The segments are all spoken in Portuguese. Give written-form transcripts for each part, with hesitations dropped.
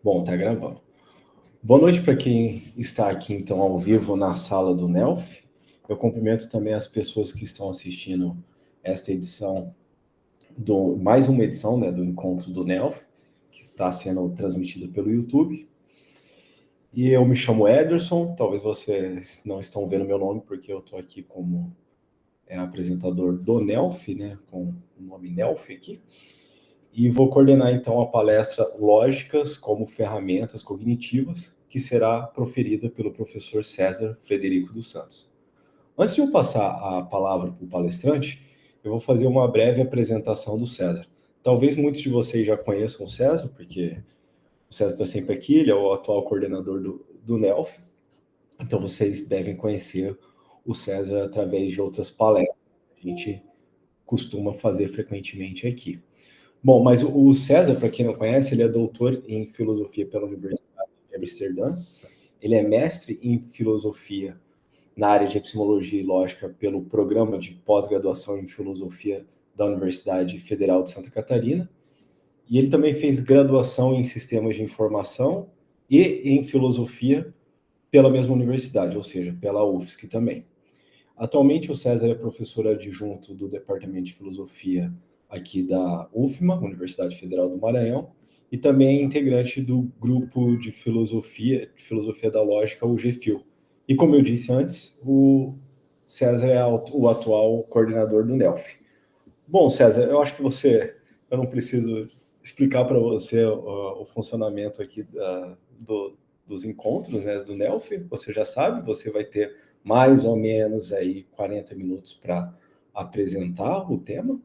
Bom, tá gravando. Boa noite para quem está aqui, então, ao vivo na sala do NELF. Eu cumprimento também as pessoas que estão assistindo esta edição, mais uma edição, né, do Encontro do NELF, que está sendo transmitida pelo YouTube. E eu me chamo Ederson, talvez vocês não estão vendo meu nome, porque eu estou aqui como apresentador do NELF, né, com o nome NELF aqui. E vou coordenar, então, a palestra Lógicas como Ferramentas Cognitivas, que será proferida pelo professor César Frederico dos Santos. Antes de eu passar a palavra para o palestrante, eu vou fazer uma breve apresentação do César. Talvez muitos de vocês já conheçam o César, porque o César está sempre aqui, ele é o atual coordenador do NELF, então vocês devem conhecer o César através de outras palestras que a gente costuma fazer frequentemente aqui. Bom, mas o César, para quem não conhece, ele é doutor em filosofia pela Universidade de Amsterdã. Ele é mestre em filosofia na área de epistemologia e lógica pelo programa de pós-graduação em filosofia da Universidade Federal de Santa Catarina. E ele também fez graduação em sistemas de informação e em filosofia pela mesma universidade, ou seja, pela UFSC também. Atualmente, o César é professor adjunto do Departamento de Filosofia aqui da UFMA, Universidade Federal do Maranhão, e também é integrante do grupo de filosofia da lógica, o GFIL. E como eu disse antes, o César é o atual coordenador do NELF. Bom, César, eu acho que eu não preciso explicar para você o funcionamento aqui dos encontros, né, do NELF, você já sabe, você vai ter mais ou menos aí 40 minutos para apresentar o tema,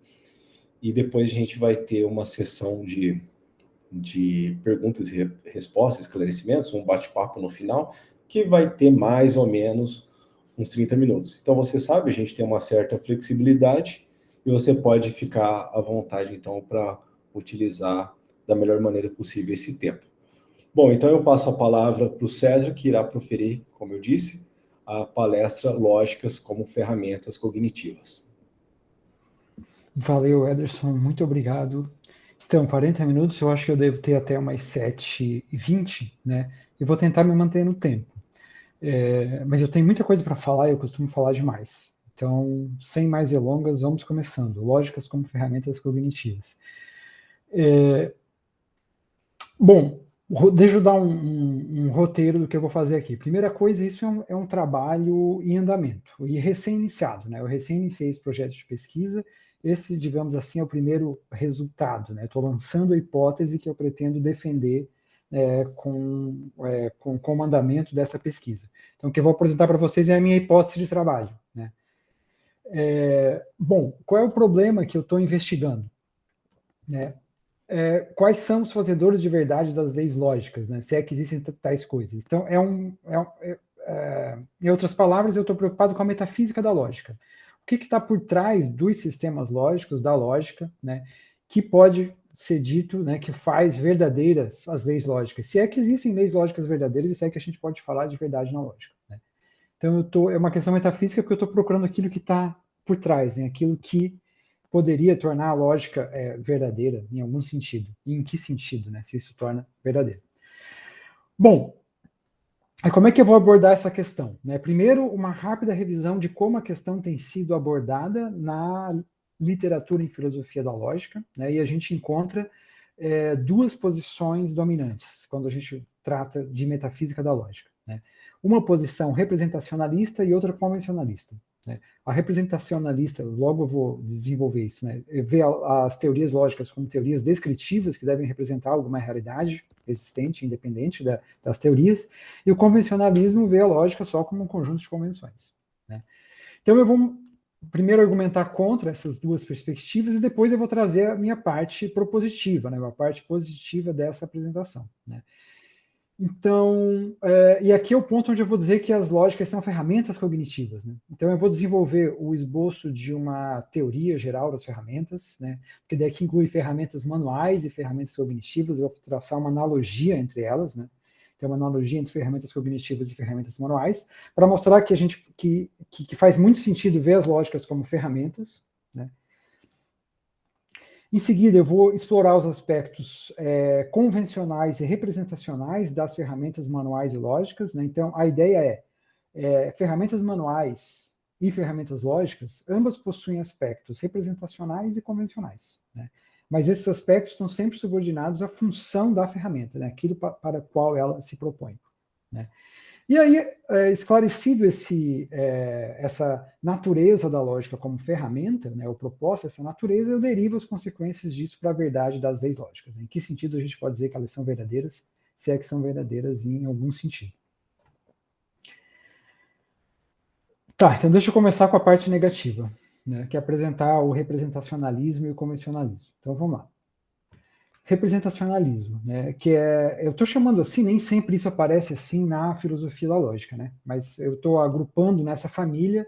e depois a gente vai ter uma sessão de perguntas e respostas, esclarecimentos, um bate-papo no final, que vai ter mais ou menos uns 30 minutos. Então, você sabe, a gente tem uma certa flexibilidade e você pode ficar à vontade, então, para utilizar da melhor maneira possível esse tempo. Bom, então eu passo a palavra para o César, que irá proferir, como eu disse, a palestra Lógicas como Ferramentas Cognitivas. Valeu, Ederson, muito obrigado. Então, 40 minutos, eu acho que eu devo ter até umas 7h20, né? E vou tentar me manter no tempo. Mas eu tenho muita coisa para falar e eu costumo falar demais. Então, sem mais delongas, vamos começando. Lógicas como ferramentas cognitivas. Bom, deixa eu dar um roteiro do que eu vou fazer aqui. Primeira coisa, isso é um trabalho em andamento e recém-iniciado, né? Eu recém-iniciei esse projeto de pesquisa. Esse, digamos assim, é o primeiro resultado, né? Estou lançando a hipótese que eu pretendo defender com o andamento dessa pesquisa. Então, o que eu vou apresentar para vocês é a minha hipótese de trabalho, né? Bom, qual é o problema que eu estou investigando, né? Quais são os fazedores de verdade das leis lógicas, né? Se é que existem tais coisas. Então, em outras palavras, eu estou preocupado com a metafísica da lógica. O que está por trás dos sistemas lógicos, da lógica, né? Que pode ser dito, né, que faz verdadeiras as leis lógicas. Se é que existem leis lógicas verdadeiras, e se é que a gente pode falar de verdade na lógica, né? Então, é uma questão metafísica porque eu estou procurando aquilo que está por trás, né? Aquilo que poderia tornar a lógica verdadeira em algum sentido. E em que sentido, né? Se isso torna verdadeiro. Bom, como é que eu vou abordar essa questão? Né? Primeiro, uma rápida revisão de como a questão tem sido abordada na literatura em filosofia da lógica, né? E a gente encontra duas posições dominantes quando a gente trata de metafísica da lógica, né? Uma posição representacionalista e outra convencionalista, né? A representacionalista, logo eu vou desenvolver isso, né? Vê as teorias lógicas como teorias descritivas que devem representar alguma realidade existente, independente das teorias, e o convencionalismo vê a lógica só como um conjunto de convenções, né? Então eu vou primeiro argumentar contra essas duas perspectivas e depois eu vou trazer a minha parte propositiva, né? A parte positiva dessa apresentação, né? Então, e aqui é o ponto onde eu vou dizer que as lógicas são ferramentas cognitivas, né? Então, eu vou desenvolver o esboço de uma teoria geral das ferramentas, né? Porque daqui inclui ferramentas manuais e ferramentas cognitivas, eu vou traçar uma analogia entre elas, né? Tem uma analogia entre ferramentas cognitivas e ferramentas manuais, para mostrar que a gente que faz muito sentido ver as lógicas como ferramentas, né? Em seguida, eu vou explorar os aspectos convencionais e representacionais das ferramentas manuais e lógicas, né? Então, a ideia ferramentas manuais e ferramentas lógicas, ambas possuem aspectos representacionais e convencionais, né? Mas esses aspectos estão sempre subordinados à função da ferramenta, né? Aquilo para o qual ela se propõe, né? E aí, esclarecido essa natureza da lógica como ferramenta, né, ou proposta, essa natureza, eu derivo as consequências disso para a verdade das leis lógicas. Em que sentido a gente pode dizer que elas são verdadeiras, se é que são verdadeiras em algum sentido. Tá, então deixa eu começar com a parte negativa, né, que é apresentar o representacionalismo e o convencionalismo. Então vamos lá. Representacionalismo, né, que eu estou chamando assim, nem sempre isso aparece assim na filosofia da lógica, né, mas eu estou agrupando nessa família,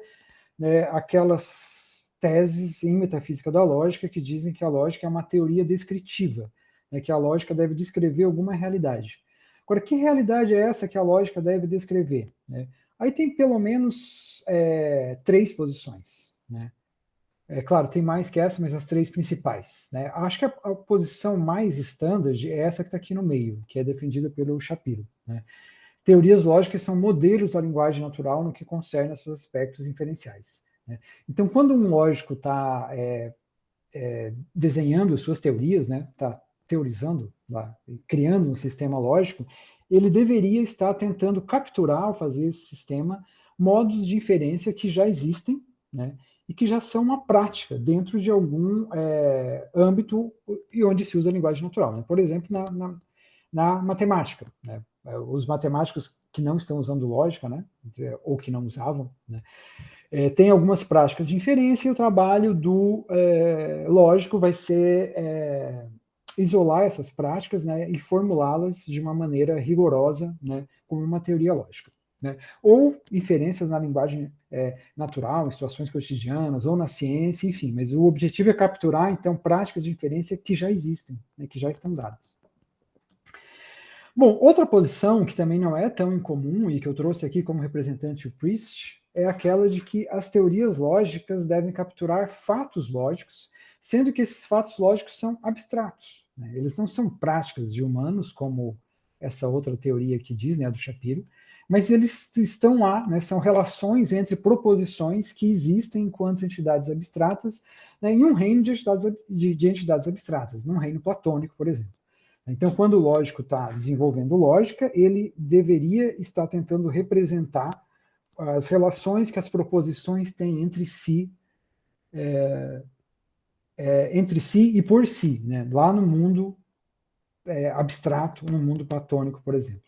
né, aquelas teses em metafísica da lógica que dizem que a lógica é uma teoria descritiva, né, que a lógica deve descrever alguma realidade. Agora, que realidade é essa que a lógica deve descrever, né? Aí tem pelo menos 3 posições, né? Claro, tem mais que essa, mas as 3 principais, né? Acho que a posição mais standard é essa que está aqui no meio, que é defendida pelo Shapiro, né? Teorias lógicas são modelos da linguagem natural no que concerne aos seus aspectos inferenciais, né? Então, quando um lógico está desenhando suas teorias, né, está teorizando, lá, criando um sistema lógico, ele deveria estar tentando capturar, ao fazer esse sistema, modos de inferência que já existem, né, e que já são uma prática dentro de algum âmbito e onde se usa a linguagem natural, né? Por exemplo, na matemática, né? Os matemáticos que não estão usando lógica, né, ou que não usavam, né, tem algumas práticas de inferência e o trabalho do lógico vai ser isolar essas práticas, né, e formulá-las de uma maneira rigorosa, né, como uma teoria lógica, né? Ou inferências na linguagem natural, em situações cotidianas, ou na ciência, enfim, mas o objetivo é capturar, então, práticas de inferência que já existem, né, que já estão dadas. Bom, outra posição que também não é tão incomum e que eu trouxe aqui como representante o Priest é aquela de que as teorias lógicas devem capturar fatos lógicos, sendo que esses fatos lógicos são abstratos, né? Eles não são práticas de humanos, como essa outra teoria que diz, né, a do Shapiro, mas eles estão lá, né, são relações entre proposições que existem enquanto entidades abstratas, né, em um reino de entidades abstratas, num reino platônico, por exemplo. Então, quando o lógico está desenvolvendo lógica, ele deveria estar tentando representar as relações que as proposições têm entre si e por si, né? Lá no mundo abstrato, no mundo platônico, por exemplo.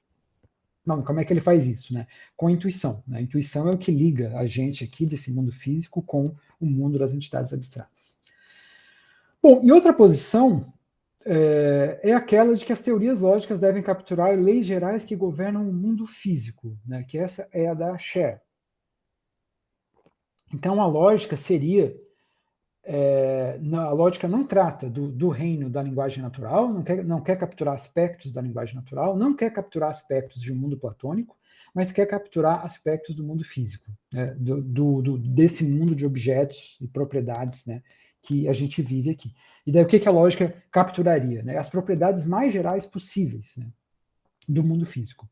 Não, como é que ele faz isso, né? Com a intuição, né? A intuição é o que liga a gente aqui desse mundo físico com o mundo das entidades abstratas. Bom, e outra posição é aquela de que as teorias lógicas devem capturar leis gerais que governam o mundo físico, né? Que essa é a da Scher. Então, a lógica seria... a lógica não trata do reino da linguagem natural, não quer capturar aspectos da linguagem natural, não quer capturar aspectos de um mundo platônico, mas quer capturar aspectos do mundo físico, né? Desse mundo de objetos e propriedades, né, que a gente vive aqui. E daí o que a lógica capturaria, né? As propriedades mais gerais possíveis, né, do mundo físico.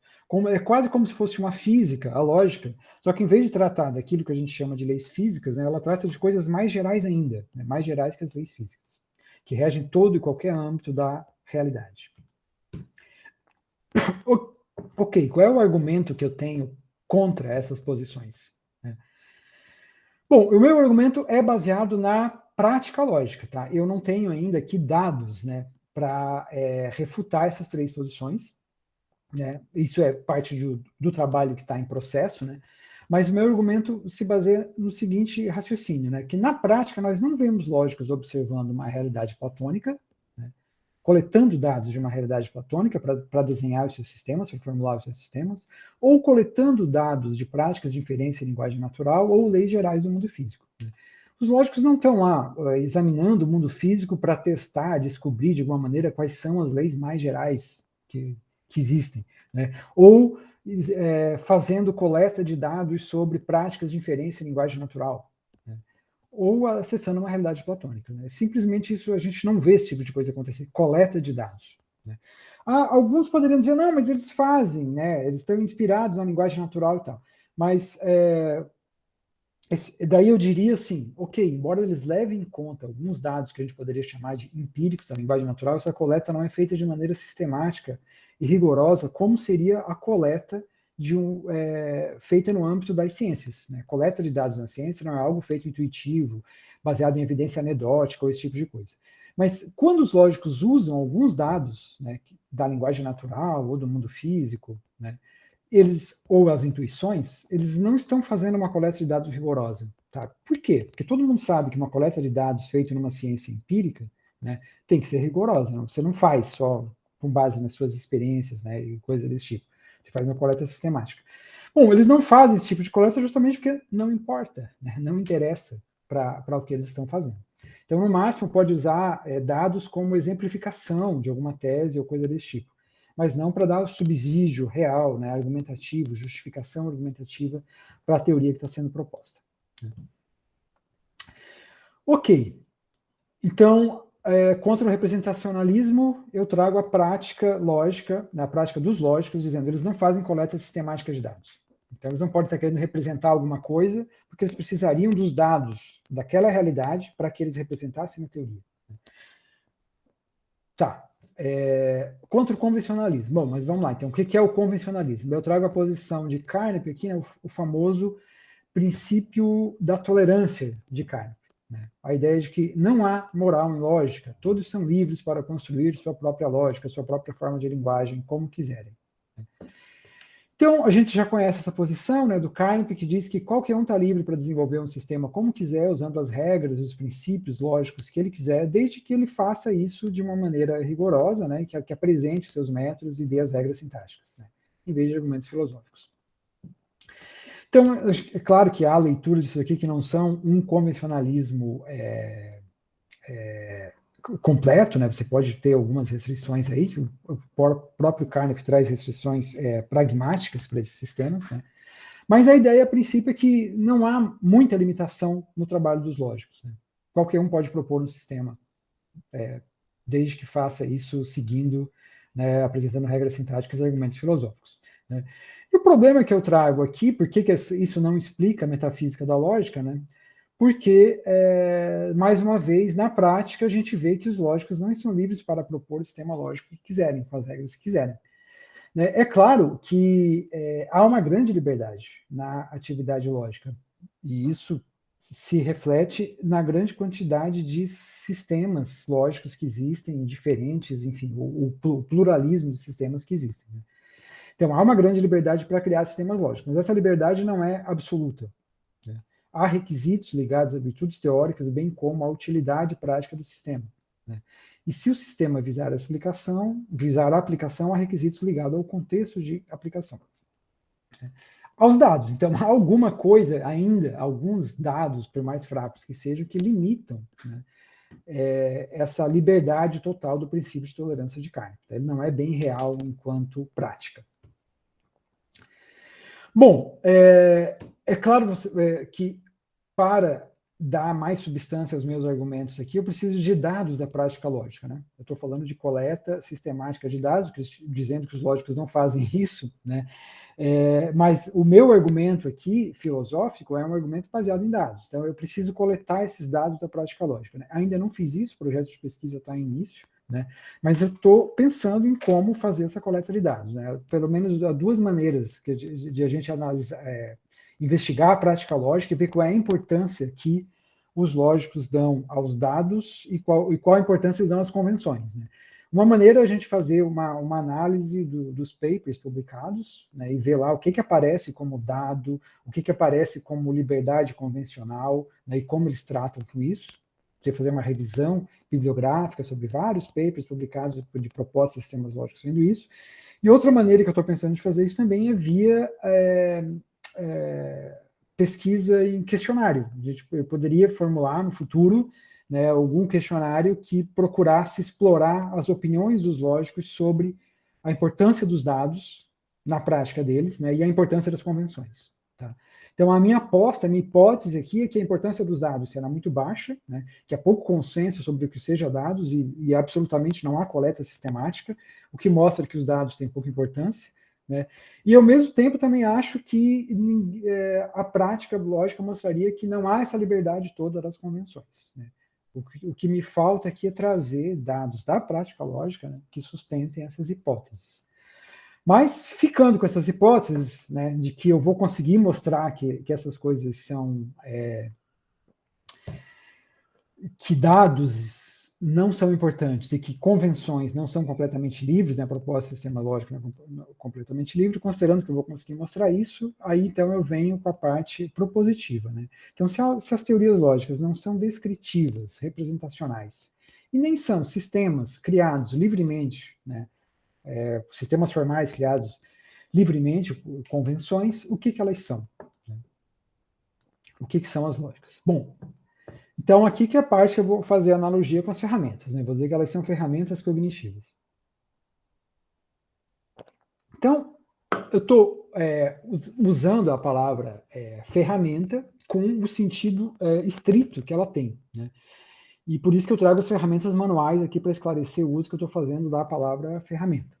É quase como se fosse uma física, a lógica, só que em vez de tratar daquilo que a gente chama de leis físicas, né, ela trata de coisas mais gerais ainda, né, mais gerais que as leis físicas, que regem todo e qualquer âmbito da realidade. Ok, qual é o argumento que eu tenho contra essas posições, né? Bom, o meu argumento é baseado na prática lógica, tá? Eu não tenho ainda aqui dados, né, para refutar essas 3 posições, né? Isso é parte do trabalho que está em processo, né? Mas o meu argumento se baseia no seguinte raciocínio, né? Que na prática nós não vemos lógicos observando uma realidade platônica, né, coletando dados de uma realidade platônica para desenhar os seus sistemas, para formular os seus sistemas, ou coletando dados de práticas de inferência em linguagem natural ou leis gerais do mundo físico, né? Os lógicos não estão lá examinando o mundo físico para testar, descobrir de alguma maneira quais são as leis mais gerais que existem, né? Ou fazendo coleta de dados sobre práticas de inferência em linguagem natural, né? ou acessando uma realidade platônica. Né? Simplesmente isso, a gente não vê esse tipo de coisa acontecer, coleta de dados. Né? Alguns poderiam dizer, não, mas eles fazem, né? Eles estão inspirados na linguagem natural e tal. Mas daí eu diria assim, ok, embora eles levem em conta alguns dados que a gente poderia chamar de empíricos da linguagem natural, essa coleta não é feita de maneira sistemática e rigorosa, como seria a coleta feita no âmbito das ciências. Né? Coleta de dados na ciência não é algo feito intuitivo, baseado em evidência anedótica ou esse tipo de coisa. Mas quando os lógicos usam alguns dados, né, da linguagem natural ou do mundo físico, né, ou as intuições, eles não estão fazendo uma coleta de dados rigorosa. Tá? Por quê? Porque todo mundo sabe que uma coleta de dados feita numa ciência empírica, né, tem que ser rigorosa. Não? Você não faz só com base nas suas experiências, né, e coisas desse tipo. Você faz uma coleta sistemática. Bom, eles não fazem esse tipo de coleta justamente porque não importa, né, não interessa para o que eles estão fazendo. Então, no máximo, pode usar dados como exemplificação de alguma tese ou coisa desse tipo, mas não para dar subsídio real, né, argumentativo, justificação argumentativa para a teoria que está sendo proposta. Ok. Então, contra o representacionalismo, eu trago a prática lógica, na prática dos lógicos, dizendo que eles não fazem coleta sistemática de dados. Então, eles não podem estar querendo representar alguma coisa, porque eles precisariam dos dados daquela realidade para que eles representassem a teoria. Tá. Contra o convencionalismo. Bom, mas vamos lá. Então, o que é o convencionalismo? Eu trago a posição de Carnap aqui, né, o famoso princípio da tolerância de Carnap. Né? A ideia de que não há moral em lógica, todos são livres para construir sua própria lógica, sua própria forma de linguagem, como quiserem. Então, a gente já conhece essa posição, né, do Carnap, que diz que qualquer um está livre para desenvolver um sistema como quiser, usando as regras, os princípios lógicos que ele quiser, desde que ele faça isso de uma maneira rigorosa, né, que apresente os seus métodos e dê as regras sintáticas, né, em vez de argumentos filosóficos. Então, é claro que há leituras disso aqui que não são um convencionalismo completo, né? Você pode ter algumas restrições aí, que o próprio Carnap traz restrições pragmáticas para esses sistemas, né? Mas a ideia, a princípio, é que não há muita limitação no trabalho dos lógicos. Né? Qualquer um pode propor um sistema, desde que faça isso seguindo, né, apresentando regras sintáticas e argumentos filosóficos. Né? E o problema que eu trago aqui, por que isso não explica a metafísica da lógica, né? Porque, mais uma vez, na prática, a gente vê que os lógicos não estão livres para propor o sistema lógico que quiserem, com as regras que quiserem. É claro que há uma grande liberdade na atividade lógica, e isso se reflete na grande quantidade de sistemas lógicos que existem, diferentes, enfim, o pluralismo de sistemas que existem. Né? Então, há uma grande liberdade para criar sistemas lógicos, mas essa liberdade não é absoluta. Né? Há requisitos ligados a virtudes teóricas, bem como a utilidade prática do sistema. Né? E se o sistema visar a aplicação, há requisitos ligados ao contexto de aplicação. Né? Aos dados. Então, há alguma coisa ainda, alguns dados, por mais fracos que sejam, que limitam, né, essa liberdade total do princípio de tolerância de Carnap. Ele não é bem real enquanto prática. Bom, é claro que para dar mais substância aos meus argumentos aqui, eu preciso de dados da prática lógica. Né? Eu estou falando de coleta sistemática de dados, dizendo que os lógicos não fazem isso, né? Mas o meu argumento aqui, filosófico, é um argumento baseado em dados. Então, eu preciso coletar esses dados da prática lógica. Né? Ainda não fiz isso, o projeto de pesquisa está em início, né? Mas eu estou pensando em como fazer essa coleta de dados. Né? Pelo menos há duas maneiras de a gente analisar, investigar a prática lógica e ver qual é a importância que os lógicos dão aos dados e qual a importância eles dão às convenções. Né? Uma maneira é a gente fazer uma análise dos papers publicados, né, e ver lá o que aparece como dado, o que aparece como liberdade convencional, né, e como eles tratam com isso. Você fazer uma revisão bibliográfica sobre vários papers publicados de propostas de sistemas lógicos sendo isso. E outra maneira que eu estou pensando de fazer isso também é via pesquisa em questionário. Eu poderia formular no futuro, né, algum questionário que procurasse explorar as opiniões dos lógicos sobre a importância dos dados na prática deles, né, e a importância das convenções. Tá? Então, a minha aposta, a minha hipótese aqui é que a importância dos dados será muito baixa, né, que há pouco consenso sobre o que seja dados e absolutamente não há coleta sistemática, o que mostra que os dados têm pouca importância. Né, e, ao mesmo tempo, também acho que a prática lógica mostraria que não há essa liberdade toda das convenções. Né. O que me falta aqui é trazer dados da prática lógica, né, que sustentem essas hipóteses. Mas, ficando com essas hipóteses, né, de que eu vou conseguir mostrar que essas coisas são... que dados não são importantes e que convenções não são completamente livres, né, a proposta do sistema lógico não é completamente livre, considerando que eu vou conseguir mostrar isso, aí então eu venho com a parte propositiva. Né? Então, se as teorias lógicas não são descritivas, representacionais, e nem são sistemas criados livremente, né, sistemas formais criados livremente por convenções, o que elas são? Né? O que são as lógicas? Bom, então aqui que é a parte que eu vou fazer analogia com as ferramentas. Né? Vou dizer que elas são ferramentas cognitivas. Então, eu estou usando a palavra ferramenta com o sentido estrito que ela tem. Né? E por isso que eu trago as ferramentas manuais aqui para esclarecer o uso que eu estou fazendo da palavra ferramenta.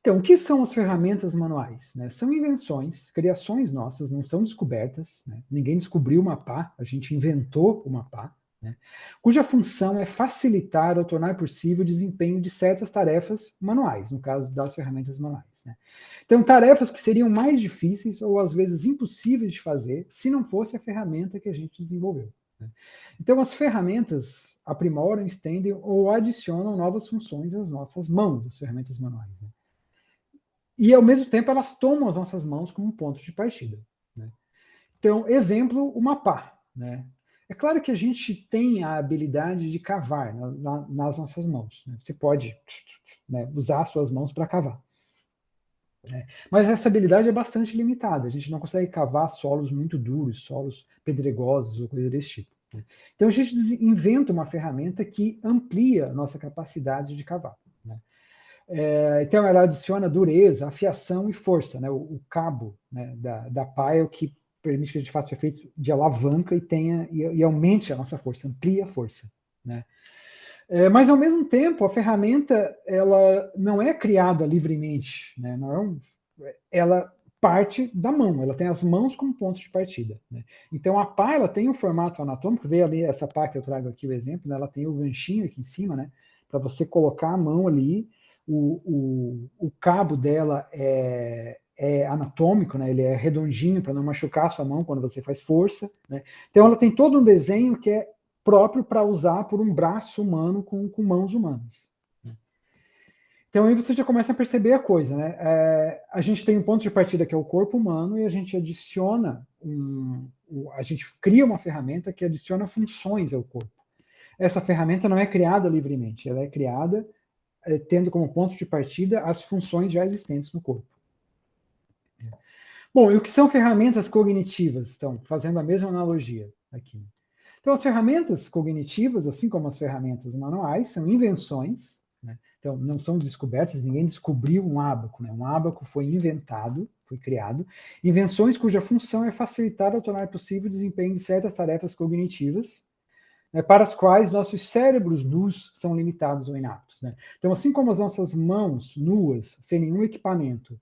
Então, o que são as ferramentas manuais? Né? São invenções, criações nossas, não são descobertas. Né? Ninguém descobriu uma pá, a gente inventou uma pá, né? Cuja função é facilitar ou tornar possível o desempenho de certas tarefas manuais, no caso das ferramentas manuais. Né? Então, tarefas que seriam mais difíceis ou às vezes impossíveis de fazer se não fosse a ferramenta que a gente desenvolveu. Né? Então, as ferramentas aprimoram, estendem ou adicionam novas funções às nossas mãos, as ferramentas manuais. Né? E, ao mesmo tempo, elas tomam as nossas mãos como ponto de partida. Né? Então, exemplo, uma pá. Né? É claro que a gente tem a habilidade de cavar nas nossas mãos. Né? Você pode, né, usar as suas mãos para cavar. Né? Mas essa habilidade é bastante limitada. A gente não consegue cavar solos muito duros, solos pedregosos ou coisa desse tipo. Né? Então, a gente inventa uma ferramenta que amplia a nossa capacidade de cavar. Né? Então, ela adiciona dureza, afiação e força. Né? O cabo, né, da pá é o que permite que a gente faça o efeito de alavanca e aumente a nossa força, amplie a força. Né? Mas, ao mesmo tempo, a ferramenta ela não é criada livremente. Né? Ela parte da mão, ela tem as mãos como ponto de partida. Né? Então, a pá ela tem um formato anatômico, veio ali essa pá que eu trago aqui o exemplo, né? Ela tem o ganchinho aqui em cima, né? Para você colocar a mão ali. O cabo dela é anatômico, né? Ele é redondinho para não machucar a sua mão quando você faz força. Né? Então ela tem todo um desenho que é próprio para usar por um braço humano com mãos humanas. Então aí você já começa a perceber a coisa. Né? A gente tem um ponto de partida que é o corpo humano e a gente adiciona, a gente cria uma ferramenta que adiciona funções ao corpo. Essa ferramenta não é criada livremente, ela é criada tendo como ponto de partida as funções já existentes no corpo. Bom, e o que são ferramentas cognitivas? Então, fazendo a mesma analogia aqui. Então, as ferramentas cognitivas, assim como as ferramentas manuais, são invenções, né? Então, não são descobertas, ninguém descobriu um ábaco, né? Um ábaco foi inventado, foi criado. Invenções cuja função é facilitar ou tornar possível o desempenho de certas tarefas cognitivas, né, para as quais nossos cérebros nus são limitados ou inaptos. Né? Então, assim como as nossas mãos nuas, sem nenhum equipamento,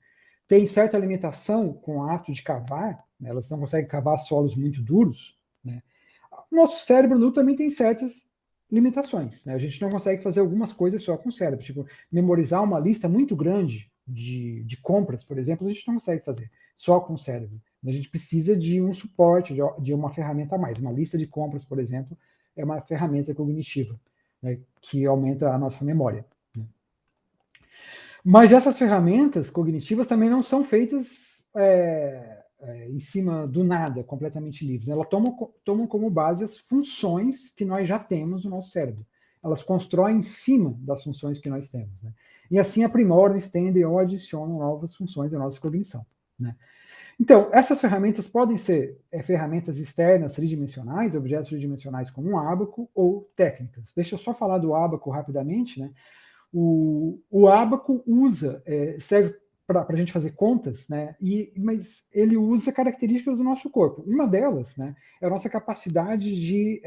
têm certa limitação com o ato de cavar, né, elas não conseguem cavar solos muito duros, né, o nosso cérebro nu também tem certas limitações. Né? A gente não consegue fazer algumas coisas só com o cérebro, tipo, memorizar uma lista muito grande de compras, por exemplo, a gente não consegue fazer só com o cérebro. A gente precisa de um suporte, de uma ferramenta a mais. Uma lista de compras, por exemplo, é uma ferramenta cognitiva, né, que aumenta a nossa memória. Né? Mas essas ferramentas cognitivas também não são feitas em cima do nada, completamente livres. Elas tomam como base as funções que nós já temos no nosso cérebro. Elas constroem em cima das funções que nós temos. Né? E assim aprimoram, estendem ou adicionam novas funções à nossa cognição. Né? Então, essas ferramentas podem ser ferramentas externas tridimensionais, objetos tridimensionais como um ábaco, ou técnicas. Deixa eu só falar do ábaco rapidamente. Né? O ábaco serve para a gente fazer contas, né? Mas ele usa características do nosso corpo. Uma delas, né, é a nossa capacidade de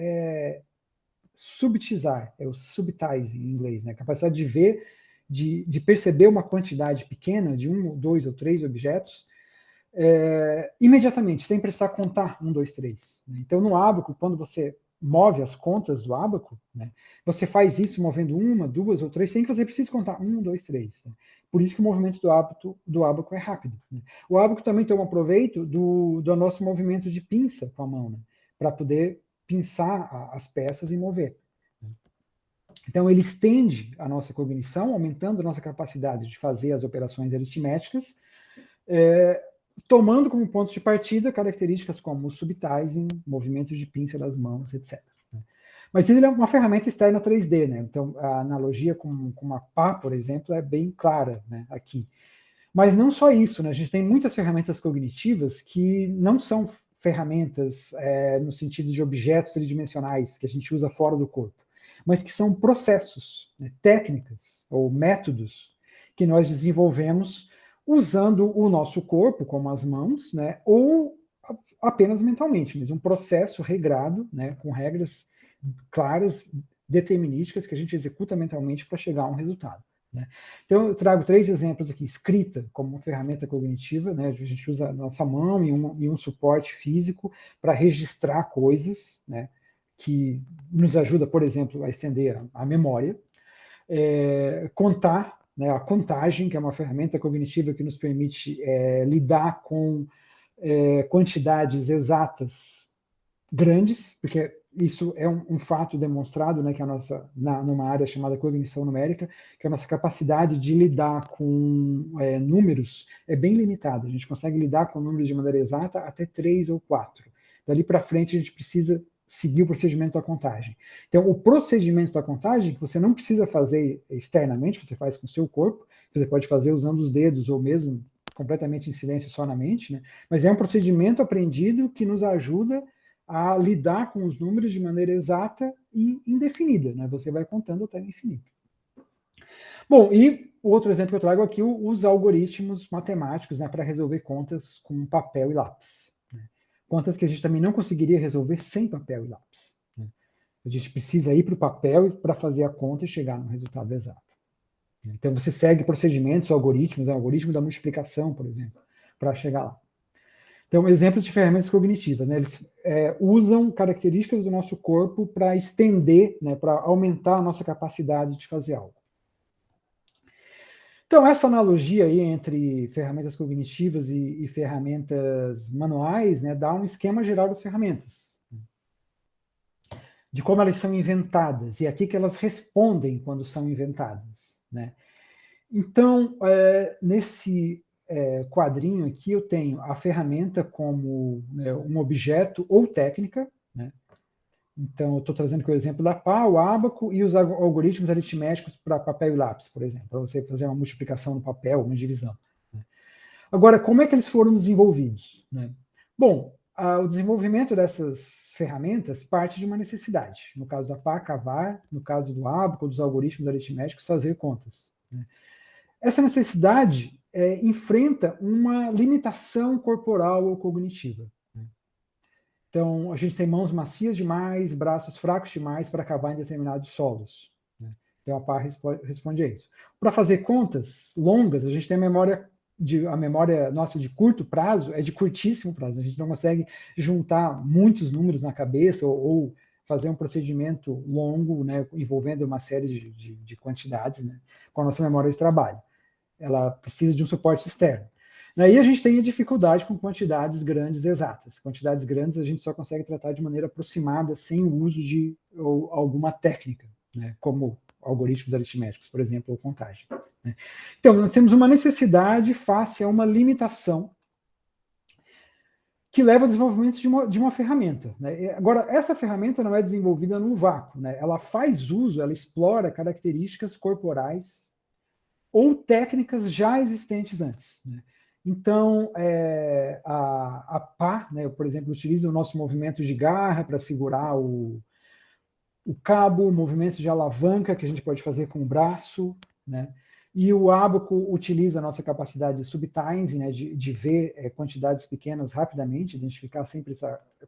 subtizar, é o subtize em inglês, né? A capacidade de ver, de perceber uma quantidade pequena de 1, 2 ou 3 objetos imediatamente, sem precisar contar 1, 2, 3. Né? Então, no ábaco, quando você move as contas do ábaco, né, você faz isso movendo 1, 2 ou 3, sem que você precise contar 1, 2, 3. Né? Por isso que o movimento do ábaco é rápido. Né? O ábaco também toma proveito do nosso movimento de pinça com a mão, né? Para poder pinçar as peças e mover. Então, ele estende a nossa cognição, aumentando a nossa capacidade de fazer as operações aritméticas, tomando como ponto de partida características como o subtizing, movimentos de pinça das mãos, etc. Mas ele é uma ferramenta externa 3D, né? Então, a analogia com uma pá, por exemplo, é bem clara, né, aqui. Mas não só isso, né? A gente tem muitas ferramentas cognitivas que não são ferramentas no sentido de objetos tridimensionais que a gente usa fora do corpo, mas que são processos, né, técnicas ou métodos que nós desenvolvemos usando o nosso corpo, como as mãos, né, ou apenas mentalmente, mas um processo regrado, né, com regras claras, determinísticas, que a gente executa mentalmente para chegar a um resultado. Né? Então, eu trago 3 exemplos aqui. Escrita como uma ferramenta cognitiva, né? A gente usa a nossa mão e um suporte físico para registrar coisas, né? Que nos ajuda, por exemplo, a estender a memória. Contar, né? A contagem, que é uma ferramenta cognitiva que nos permite lidar com quantidades exatas grandes, porque isso é um fato demonstrado, né, que numa área chamada cognição numérica, que a nossa capacidade de lidar com números é bem limitada. A gente consegue lidar com números de maneira exata até 3 ou 4. Dali para frente, a gente precisa seguir o procedimento da contagem. Então, o procedimento da contagem, você não precisa fazer externamente, você faz com o seu corpo, você pode fazer usando os dedos ou mesmo completamente em silêncio só na mente, né? Mas é um procedimento aprendido que nos ajuda a lidar com os números de maneira exata e indefinida, né? Você vai contando até o infinito. Bom, e o outro exemplo que eu trago aqui, os algoritmos matemáticos, né, para resolver contas com papel e lápis. Né? Contas que a gente também não conseguiria resolver sem papel e lápis. Né? A gente precisa ir para o papel para fazer a conta e chegar no resultado exato. Então, você segue procedimentos, algoritmos, o algoritmo da multiplicação, por exemplo, para chegar lá. Então, exemplos de ferramentas cognitivas, né? Eles usam características do nosso corpo para estender, né, para aumentar a nossa capacidade de fazer algo. Então, essa analogia aí entre ferramentas cognitivas e ferramentas manuais, né, dá um esquema geral das ferramentas. De como elas são inventadas e a que elas respondem quando são inventadas. Né? Então, nesse quadrinho aqui eu tenho a ferramenta como um objeto ou técnica, né? Então eu estou trazendo aqui o exemplo da pá, o ábaco e os algoritmos aritméticos para papel e lápis, por exemplo, para você fazer uma multiplicação no papel, uma divisão. Né? Agora, como é que eles foram desenvolvidos? Né? Bom, o desenvolvimento dessas ferramentas parte de uma necessidade. No caso da pá, cavar, no caso do ábaco, dos algoritmos aritméticos, fazer contas. Né? Essa necessidade enfrenta uma limitação corporal ou cognitiva. Né? Então, a gente tem mãos macias demais, braços fracos demais para cavar em determinados solos. Né? Então, a pá responde a isso. Para fazer contas longas, a gente tem a memória nossa de curto prazo é de curtíssimo prazo. A gente não consegue juntar muitos números na cabeça ou fazer um procedimento longo, né, envolvendo uma série de quantidades, né, com a nossa memória de trabalho. Ela precisa de um suporte externo. Aí a gente tem a dificuldade com quantidades grandes exatas. Quantidades grandes a gente só consegue tratar de maneira aproximada, sem o uso de alguma técnica, né, como algoritmos aritméticos, por exemplo, ou contagem. Né. Então, nós temos uma necessidade face a uma limitação que leva ao desenvolvimento de uma ferramenta. Né. Agora, essa ferramenta não é desenvolvida no vácuo. Né. Ela faz uso, ela explora características corporais ou técnicas já existentes antes. Né? Então, a pá, né, por exemplo, utiliza o nosso movimento de garra para segurar o cabo, o movimento de alavanca que a gente pode fazer com o braço. Né? E o Abaco utiliza a nossa capacidade de subtimes, né, de ver quantidades pequenas rapidamente, identificar sempre,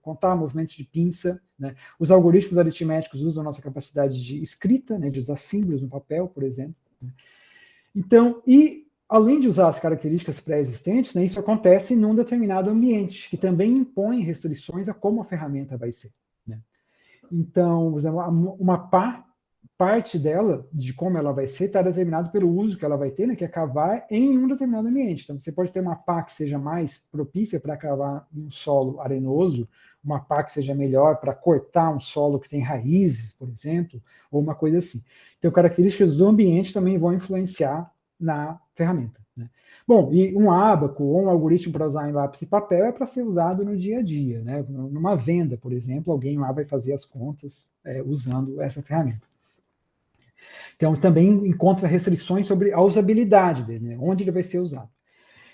contar movimentos de pinça. Né. Os algoritmos aritméticos usam a nossa capacidade de escrita, né, de usar símbolos no papel, por exemplo. Né. Então, e além de usar as características pré-existentes, né, isso acontece num determinado ambiente, que também impõe restrições a como a ferramenta vai ser. Né. Então, uma pá, parte dela, de como ela vai ser, está determinado pelo uso que ela vai ter, né, que é cavar em um determinado ambiente. Então, você pode ter uma pá que seja mais propícia para cavar em um solo arenoso, uma pá que seja melhor para cortar um solo que tem raízes, por exemplo, ou uma coisa assim. Então, características do ambiente também vão influenciar na ferramenta. Né? Bom, e um ábaco ou um algoritmo para usar em lápis e papel é para ser usado no dia a dia. Né? Numa venda, por exemplo, alguém lá vai fazer as contas usando essa ferramenta. Então, também encontra restrições sobre a usabilidade dele, né? Onde ele vai ser usado.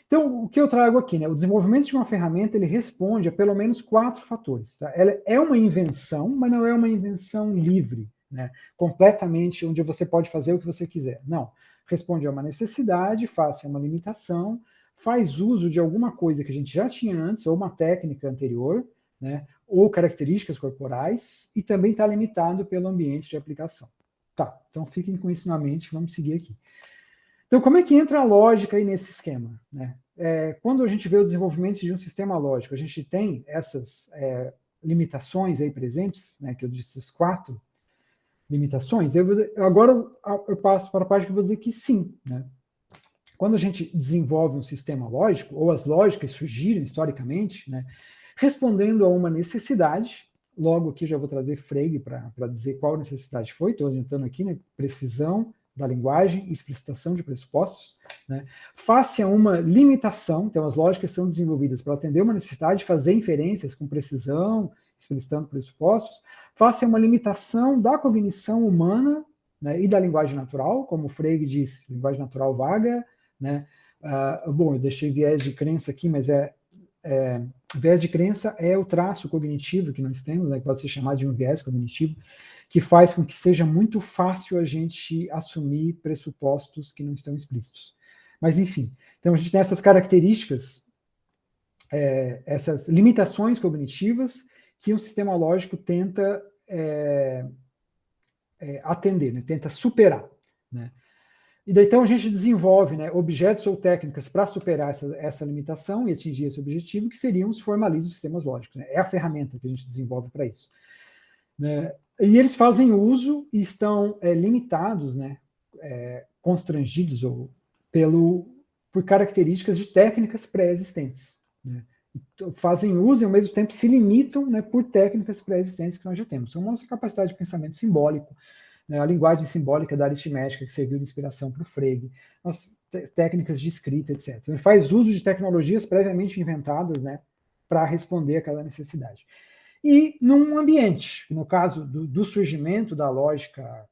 Então, o que eu trago aqui, né? O desenvolvimento de uma ferramenta, ele responde a pelo menos 4 fatores. Tá? Ela é uma invenção, mas não é uma invenção livre, né? Completamente, onde você pode fazer o que você quiser. Não. Responde a uma necessidade, face a uma limitação, faz uso de alguma coisa que a gente já tinha antes, ou uma técnica anterior, né? Ou características corporais, e também está limitado pelo ambiente de aplicação. Tá, então fiquem com isso na mente, vamos seguir aqui. Então, como é que entra a lógica aí nesse esquema? Né? Quando a gente vê o desenvolvimento de um sistema lógico, a gente tem essas limitações aí presentes, né, que eu disse, as 4 limitações. Agora eu passo para a parte que eu vou dizer que sim. Né? Quando a gente desenvolve um sistema lógico, ou as lógicas surgiram historicamente, né, respondendo a uma necessidade. Logo aqui já vou trazer Frege para dizer qual necessidade foi, estou orientando aqui, né? Precisão da linguagem e explicitação de pressupostos. Né? Face a uma limitação, então as lógicas são desenvolvidas para atender uma necessidade, fazer inferências com precisão, explicitando pressupostos, face a uma limitação da cognição humana, né, e da linguagem natural, como Frege diz, linguagem natural vaga. Né? Bom, eu deixei viés de crença aqui, mas viés de crença é o traço cognitivo que nós temos, né, que pode ser chamado de um viés cognitivo, que faz com que seja muito fácil a gente assumir pressupostos que não estão explícitos. Mas, enfim, então a gente tem essas características, essas limitações cognitivas que um sistema lógico tenta atender, né, tenta superar. Né? E daí, então, a gente desenvolve, né, objetos ou técnicas para superar essa limitação e atingir esse objetivo, que seriam os formalismos de sistemas lógicos. Né? É a ferramenta que a gente desenvolve para isso. Né? E eles fazem uso e estão limitados, né, constrangidos por características de técnicas pré-existentes. Né? Então, fazem uso e, ao mesmo tempo, se limitam, né, por técnicas pré-existentes que nós já temos. São a nossa capacidade de pensamento simbólico, a linguagem simbólica da aritmética, que serviu de inspiração para o Frege, as técnicas de escrita, etc. Ele faz uso de tecnologias previamente inventadas, né, para responder àquela necessidade. E num ambiente, no caso do surgimento da lógica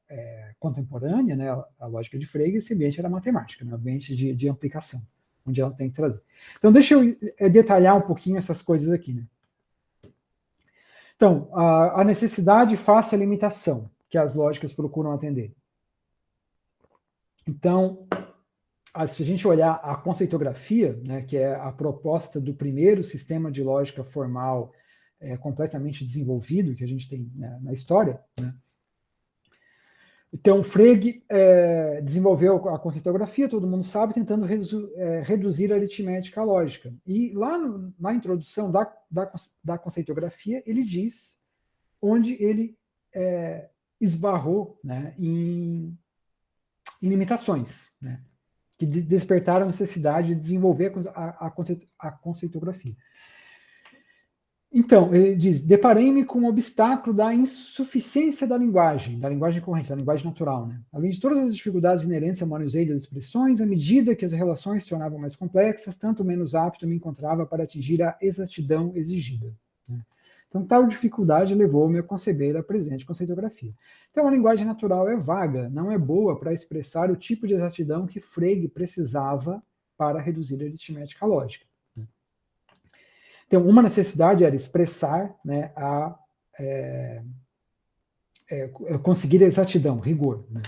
contemporânea, né, a lógica de Frege, esse ambiente era matemática, né, ambiente de aplicação, onde ela tem que trazer. Então, deixa eu detalhar um pouquinho essas coisas aqui. Né? Então, a necessidade face à limitação que as lógicas procuram atender. Então, se a gente olhar a conceitografia, né, que é a proposta do primeiro sistema de lógica formal completamente desenvolvido que a gente tem, né, na história, né? Então, Frege desenvolveu a conceitografia, todo mundo sabe, tentando reduzir a aritmética à lógica. E lá na introdução da conceitografia, ele diz onde ele esbarrou, né, em limitações, né, que despertaram a necessidade de desenvolver a conceitografia. Então, ele diz, deparei-me com o obstáculo da insuficiência da linguagem corrente, da linguagem natural. Né? Além de todas as dificuldades inerentes ao manuseio das expressões, à medida que as relações se tornavam mais complexas, tanto menos apto me encontrava para atingir a exatidão exigida. Né? Então, tal dificuldade levou-me a conceber a presente conceitografia. Então, a linguagem natural é vaga, não é boa para expressar o tipo de exatidão que Frege precisava para reduzir a aritmética lógica. Então, uma necessidade era expressar, né, conseguir a exatidão, rigor. Né?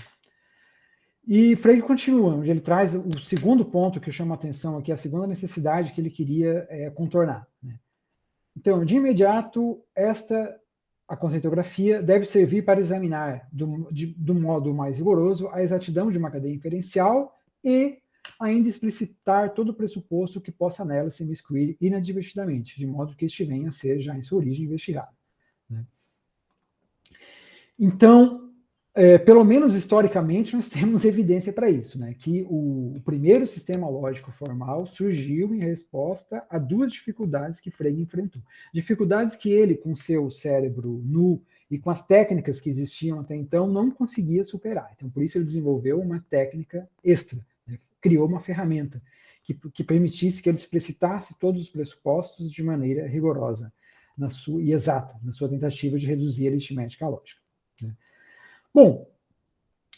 E Frege continua, onde ele traz o segundo ponto que eu chamo a atenção aqui, a segunda necessidade que ele queria contornar. Né? Então, de imediato, a conceitografia deve servir para examinar, do modo mais rigoroso, a exatidão de uma cadeia inferencial e ainda explicitar todo o pressuposto que possa nela se imiscuir inadvertidamente, de modo que este venha a ser já em sua origem investigado. Né? Então, pelo menos historicamente, nós temos evidência para isso, né? Que o primeiro sistema lógico formal surgiu em resposta a duas dificuldades que Frege enfrentou. Dificuldades que ele, com seu cérebro nu e com as técnicas que existiam até então, não conseguia superar. Então, por isso ele desenvolveu uma técnica extra, né? Criou uma ferramenta que permitisse que ele explicitasse todos os pressupostos de maneira rigorosa e exata, na sua tentativa de reduzir a aritmética lógica. Né? Bom,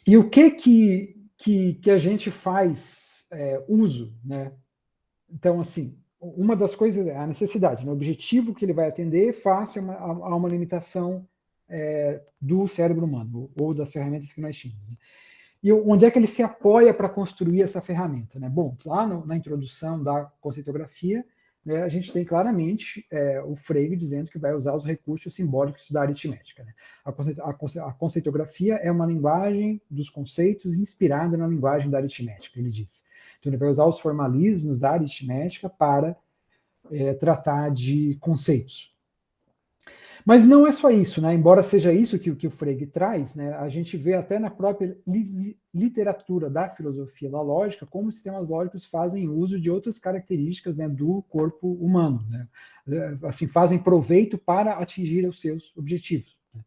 e o que a gente faz uso, né? Então, assim, uma das coisas é a necessidade, né? O objetivo que ele vai atender face a uma limitação do cérebro humano, ou das ferramentas que nós tínhamos. Né? E onde é que ele se apoia para construir essa ferramenta? Né? Bom, lá na introdução da conceitografia, né, a gente tem claramente o Frege dizendo que vai usar os recursos simbólicos da aritmética. Né? A conceitografia é uma linguagem dos conceitos inspirada na linguagem da aritmética, ele diz. Então ele vai usar os formalismos da aritmética para tratar de conceitos. Mas não é só isso, né? Embora seja isso que o Frege traz, né? A gente vê até na própria literatura da filosofia da lógica como os sistemas lógicos fazem uso de outras características, né, do corpo humano, né? Assim, fazem proveito para atingir os seus objetivos. Né?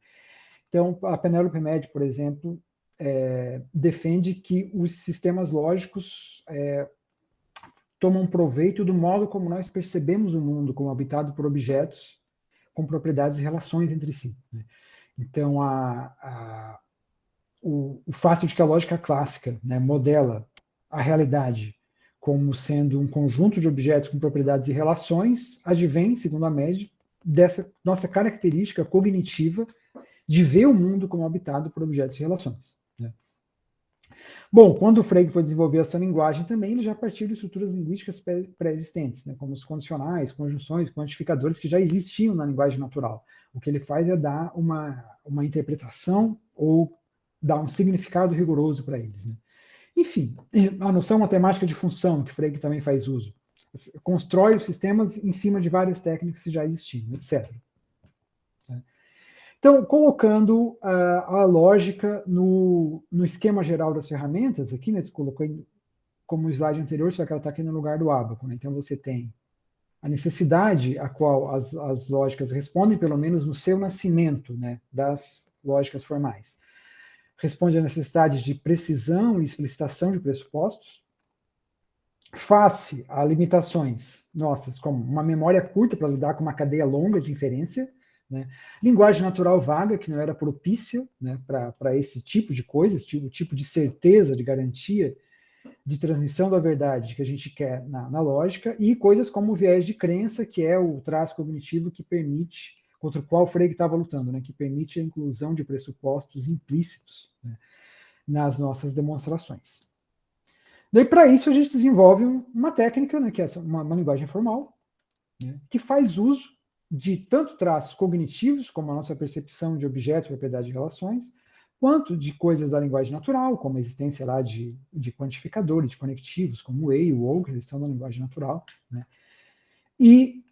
Então, a Penélope Medi, por exemplo, defende que os sistemas lógicos tomam proveito do modo como nós percebemos o mundo como habitado por objetos com propriedades e relações entre si. Né? Então, o fato de que a lógica clássica, né, modela a realidade como sendo um conjunto de objetos com propriedades e relações, advém, segundo a Medi, dessa nossa característica cognitiva de ver o mundo como habitado por objetos e relações. Né? Bom, quando o Frege foi desenvolver essa linguagem também, ele já partiu de estruturas linguísticas pré-existentes, né, como os condicionais, conjunções, quantificadores que já existiam na linguagem natural. O que ele faz é dar uma interpretação ou dar um significado rigoroso para eles. Né? Enfim, a noção matemática de função, que Frege também faz uso, constrói os sistemas em cima de várias técnicas que já existiam, etc. Então, colocando a lógica no esquema geral das ferramentas, aqui, né, coloquei como o slide anterior, só que ela está aqui no lugar do ábaco. Né? Então, você tem a necessidade a qual as lógicas respondem, pelo menos no seu nascimento, né, das lógicas formais. Responde à necessidade de precisão e explicitação de pressupostos, face a limitações nossas, como uma memória curta para lidar com uma cadeia longa de inferência, né? Linguagem natural vaga, que não era propícia, né, para esse tipo de coisa, esse tipo de certeza, de garantia, de transmissão da verdade que a gente quer na lógica, e coisas como o viés de crença, que é o traço cognitivo que permite, contra o qual Frege estava lutando, né, que permite a inclusão de pressupostos implícitos, né, nas nossas demonstrações. Daí, para isso, a gente desenvolve uma técnica, né, que é uma linguagem formal, né, que faz uso de tanto traços cognitivos, como a nossa percepção de objetos, propriedades e relações, quanto de coisas da linguagem natural, como a existência lá de quantificadores, de conectivos, como o E e o OU, que eles estão na linguagem natural, né, e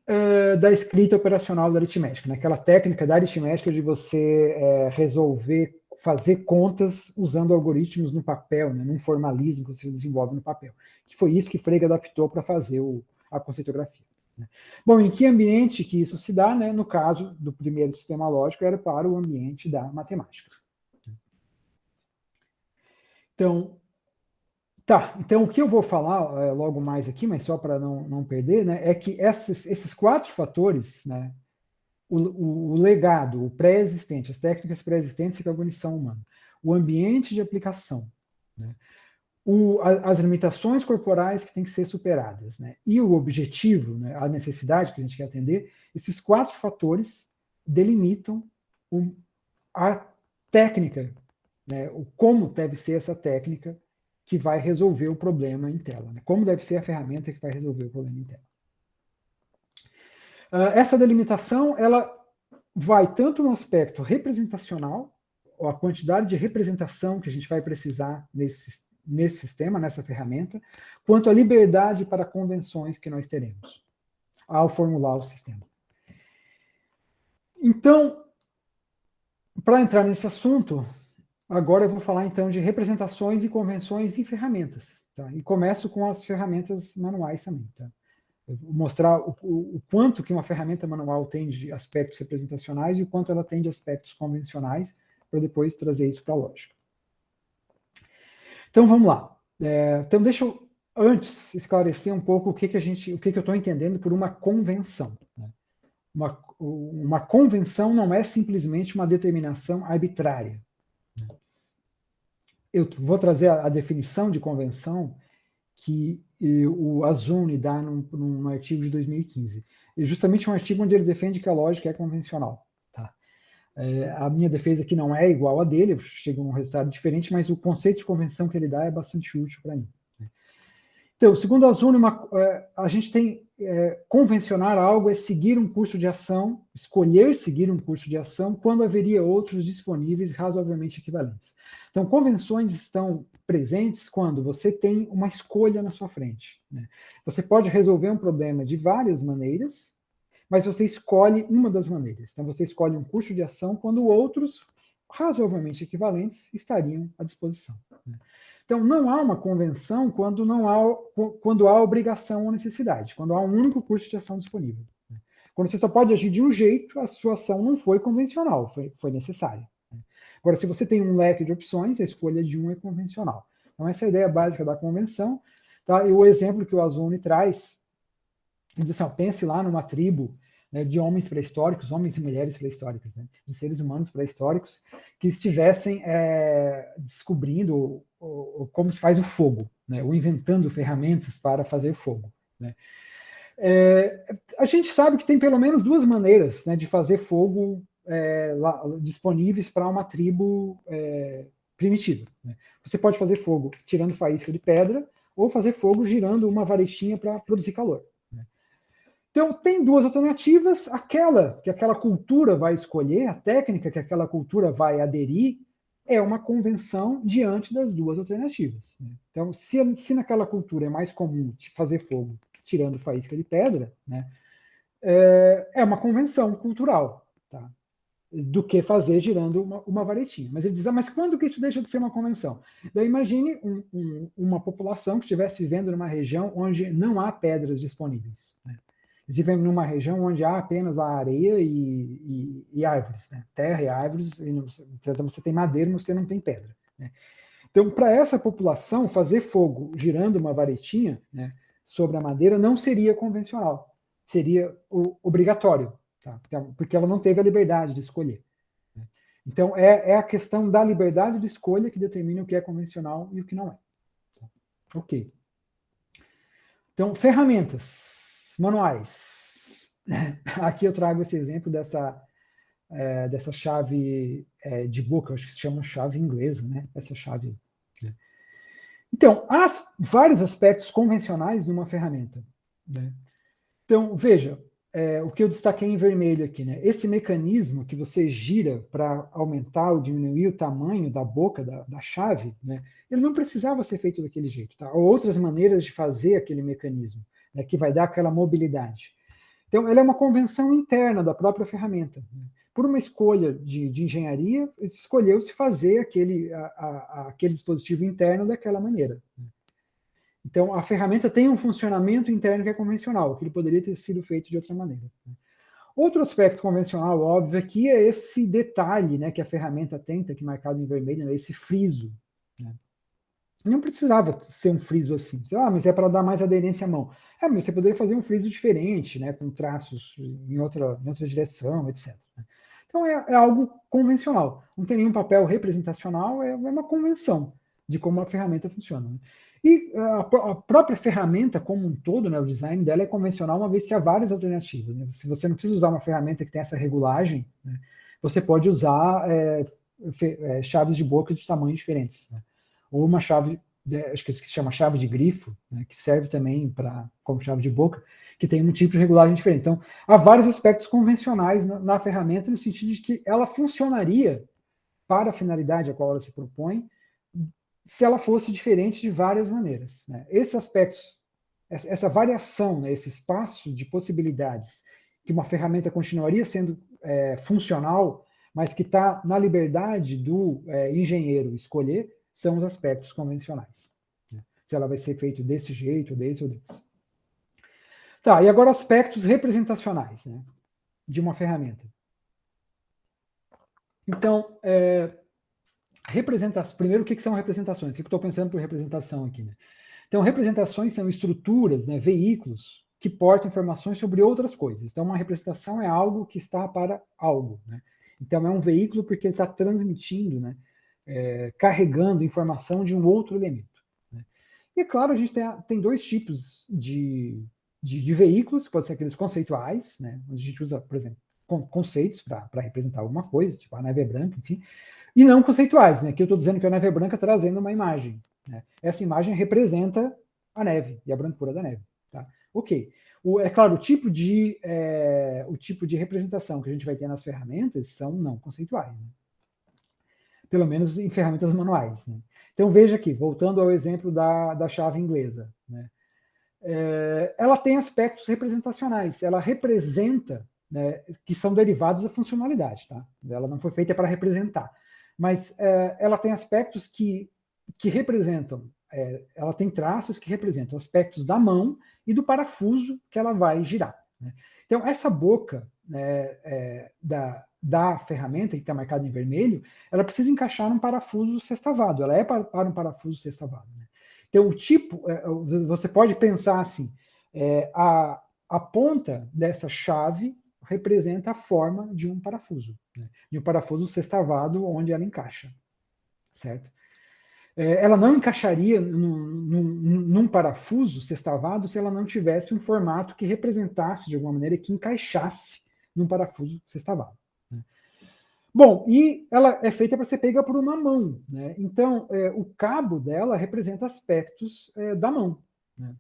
da escrita operacional da aritmética, né, aquela técnica da aritmética de você resolver, fazer contas usando algoritmos no papel, né, num formalismo que você desenvolve no papel, que foi isso que Frege adaptou para fazer a conceitografia. Né. Bom, em que ambiente que isso se dá? Né? No caso do primeiro sistema lógico, era para o ambiente da matemática. Então, então o que eu vou falar logo mais aqui, mas só para não perder, né, é que esses quatro fatores, né, o legado, o pré-existente, as técnicas pré-existentes e a cognição humana, o ambiente de aplicação, né, as limitações corporais que têm que ser superadas, né, e o objetivo, né, a necessidade que a gente quer atender, esses quatro fatores delimitam a técnica, né, como deve ser essa técnica que vai resolver o problema em tela, né? Como deve ser a ferramenta que vai resolver o problema em tela. Essa delimitação, ela vai tanto no aspecto representacional, a quantidade de representação que a gente vai precisar nesse sistema, nessa ferramenta, quanto a liberdade para convenções que nós teremos ao formular o sistema. Então, para entrar nesse assunto, agora eu vou falar então de representações e convenções em ferramentas. Tá? E começo com as ferramentas manuais também. Tá? Eu vou mostrar o quanto que uma ferramenta manual tem de aspectos representacionais e o quanto ela tem de aspectos convencionais, para depois trazer isso para a lógica. Então vamos lá. Então deixa eu antes esclarecer um pouco o que eu estou entendendo por uma convenção. Né? Uma convenção não é simplesmente uma determinação arbitrária. Eu vou trazer a definição de convenção que o Azzouni dá num artigo de 2015. É justamente um artigo onde ele defende que a lógica é convencional. Tá? A minha defesa aqui não é igual a dele, eu chego a um resultado diferente, mas o conceito de convenção que ele dá é bastante útil para mim. Então, segundo Azzouni, a gente tem convencionar algo é seguir um curso de ação, escolher seguir um curso de ação quando haveria outros disponíveis razoavelmente equivalentes. Então, convenções estão presentes quando você tem uma escolha na sua frente. Né? Você pode resolver um problema de várias maneiras, mas você escolhe uma das maneiras. Então, você escolhe um curso de ação quando outros razoavelmente equivalentes estariam à disposição. Né? Então, não há uma convenção quando há obrigação ou necessidade, quando há um único curso de ação disponível. Quando você só pode agir de um jeito, a sua ação não foi convencional, foi necessária. Agora, se você tem um leque de opções, a escolha de um é convencional. Então, essa é a ideia básica da convenção. Tá? E o exemplo que o Azzouni traz, ele diz assim, pense lá numa tribo, né, de homens pré-históricos, homens e mulheres pré-históricas, né, de seres humanos pré-históricos, que estivessem descobrindo como se faz o fogo, né, ou inventando ferramentas para fazer fogo. Né. A gente sabe que tem pelo menos duas maneiras, né, de fazer fogo disponíveis para uma tribo primitiva. Né. Você pode fazer fogo tirando faísca de pedra, ou fazer fogo girando uma varetinha para produzir calor. Então, tem duas alternativas. Aquela que aquela cultura vai escolher, a técnica que aquela cultura vai aderir, é uma convenção diante das duas alternativas. Né? Então, se naquela cultura é mais comum fazer fogo tirando faísca de pedra, né, é uma convenção cultural, tá? Do que fazer girando uma varetinha. Mas ele diz, mas quando que isso deixa de ser uma convenção? Daí imagine uma população que estivesse vivendo numa região onde não há pedras disponíveis. Né? Eles vivem numa região onde há apenas a areia e árvores, né? Terra e árvores, então você tem madeira, mas você não tem pedra. Né? Então, para essa população, fazer fogo girando uma varetinha, né, sobre a madeira não seria convencional, seria obrigatório, tá? Então, porque ela não teve a liberdade de escolher. Né? Então, é a questão da liberdade de escolha que determina o que é convencional e o que não é. Ok. Então, ferramentas manuais. Aqui eu trago esse exemplo dessa chave de boca, acho que se chama chave inglesa, né? Essa chave. Né? Então, há vários aspectos convencionais numa ferramenta. Né? Então, veja, o que eu destaquei em vermelho aqui, né? Esse mecanismo que você gira para aumentar ou diminuir o tamanho da boca da chave, né? Ele não precisava ser feito daquele jeito, tá? Há outras maneiras de fazer aquele mecanismo, né, que vai dar aquela mobilidade. Então, ela é uma convenção interna da própria ferramenta. Né? Por uma escolha de engenharia, escolheu-se fazer aquele dispositivo interno daquela maneira. Então, a ferramenta tem um funcionamento interno que é convencional, que ele poderia ter sido feito de outra maneira. Outro aspecto convencional, óbvio, aqui é esse detalhe, né, que a ferramenta tem, tá aqui marcado em vermelho, né, esse friso. Né? Não precisava ser um friso assim. Mas é para dar mais aderência à mão. Mas você poderia fazer um friso diferente, né, com traços em outra direção, etc. Então é algo convencional. Não tem nenhum papel representacional, é uma convenção de como a ferramenta funciona. Né? E a própria ferramenta como um todo, né, o design dela é convencional, uma vez que há várias alternativas. Né? Se você não precisa usar uma ferramenta que tem essa regulagem, né, você pode usar chaves de boca de tamanhos diferentes. Né? Ou uma chave acho que se chama chave de grifo, né, que serve também como chave de boca, que tem um tipo de regulagem diferente. Então, há vários aspectos convencionais na ferramenta, no sentido de que ela funcionaria para a finalidade a qual ela se propõe, se ela fosse diferente de várias maneiras, né? Esses aspectos, essa variação, né, esse espaço de possibilidades que uma ferramenta continuaria sendo funcional, mas que está na liberdade do engenheiro escolher, são os aspectos convencionais, né? Se ela vai ser feita desse jeito, desse ou desse. Tá, e agora aspectos representacionais, né, de uma ferramenta. Então, primeiro, o que são representações? O que eu estou pensando por representação aqui, né? Então, representações são estruturas, né, veículos, que portam informações sobre outras coisas. Então, uma representação é algo que está para algo, né? Então, é um veículo porque ele está transmitindo, né, carregando informação de um outro elemento, né? E, claro, a gente tem dois tipos de veículos, pode ser aqueles conceituais, né, onde a gente usa, por exemplo, conceitos para representar alguma coisa, tipo a neve é branca, enfim, e não conceituais, né? Que eu estou dizendo que a neve é branca trazendo uma imagem, né? Essa imagem representa a neve e a brancura da neve, tá? Ok. É claro, o tipo de representação que a gente vai ter nas ferramentas são não conceituais, né? Pelo menos em ferramentas manuais, né? Então veja aqui, voltando ao exemplo da chave inglesa, né? Ela tem aspectos representacionais, ela representa, né, que são derivados da funcionalidade, tá? Ela não foi feita para representar, mas ela tem aspectos que representam, ela tem traços que representam aspectos da mão e do parafuso que ela vai girar, né? Então, essa boca, né, da ferramenta, que está marcada em vermelho, ela precisa encaixar num parafuso sextavado, ela é para um parafuso sextavado, né? Então, o tipo, você pode pensar assim, a ponta dessa chave representa a forma de um parafuso, né? De um parafuso sextavado onde ela encaixa, certo? Ela não encaixaria num parafuso sextavado se ela não tivesse um formato que representasse de alguma maneira, que encaixasse num parafuso sextavado, né? Bom, e ela é feita para ser pega por uma mão, né? Então, o cabo dela representa aspectos da mão, né?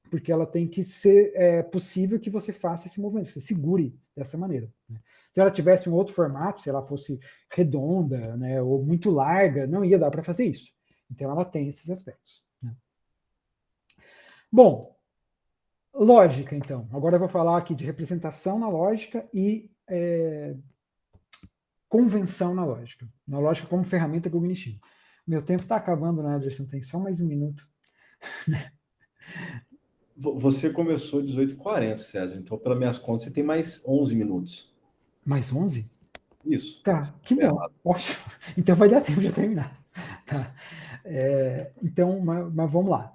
Porque ela tem que ser possível que você faça esse movimento, que você segure dessa maneira, né? Se ela tivesse um outro formato, se ela fosse redonda, né, ou muito larga, não ia dar para fazer isso. Então, ela tem esses aspectos, né? Bom, lógica, então. Agora eu vou falar aqui de representação na lógica e convenção na lógica como ferramenta cognitiva. Meu tempo está acabando, né, Anderson? Tem só mais um minuto. Você começou 18h40, César, então, pelas minhas contas, você tem mais 11 minutos. Mais 11? Isso. Tá, que bom. Ótimo. Então vai dar tempo de terminar. Tá. Então, mas vamos lá.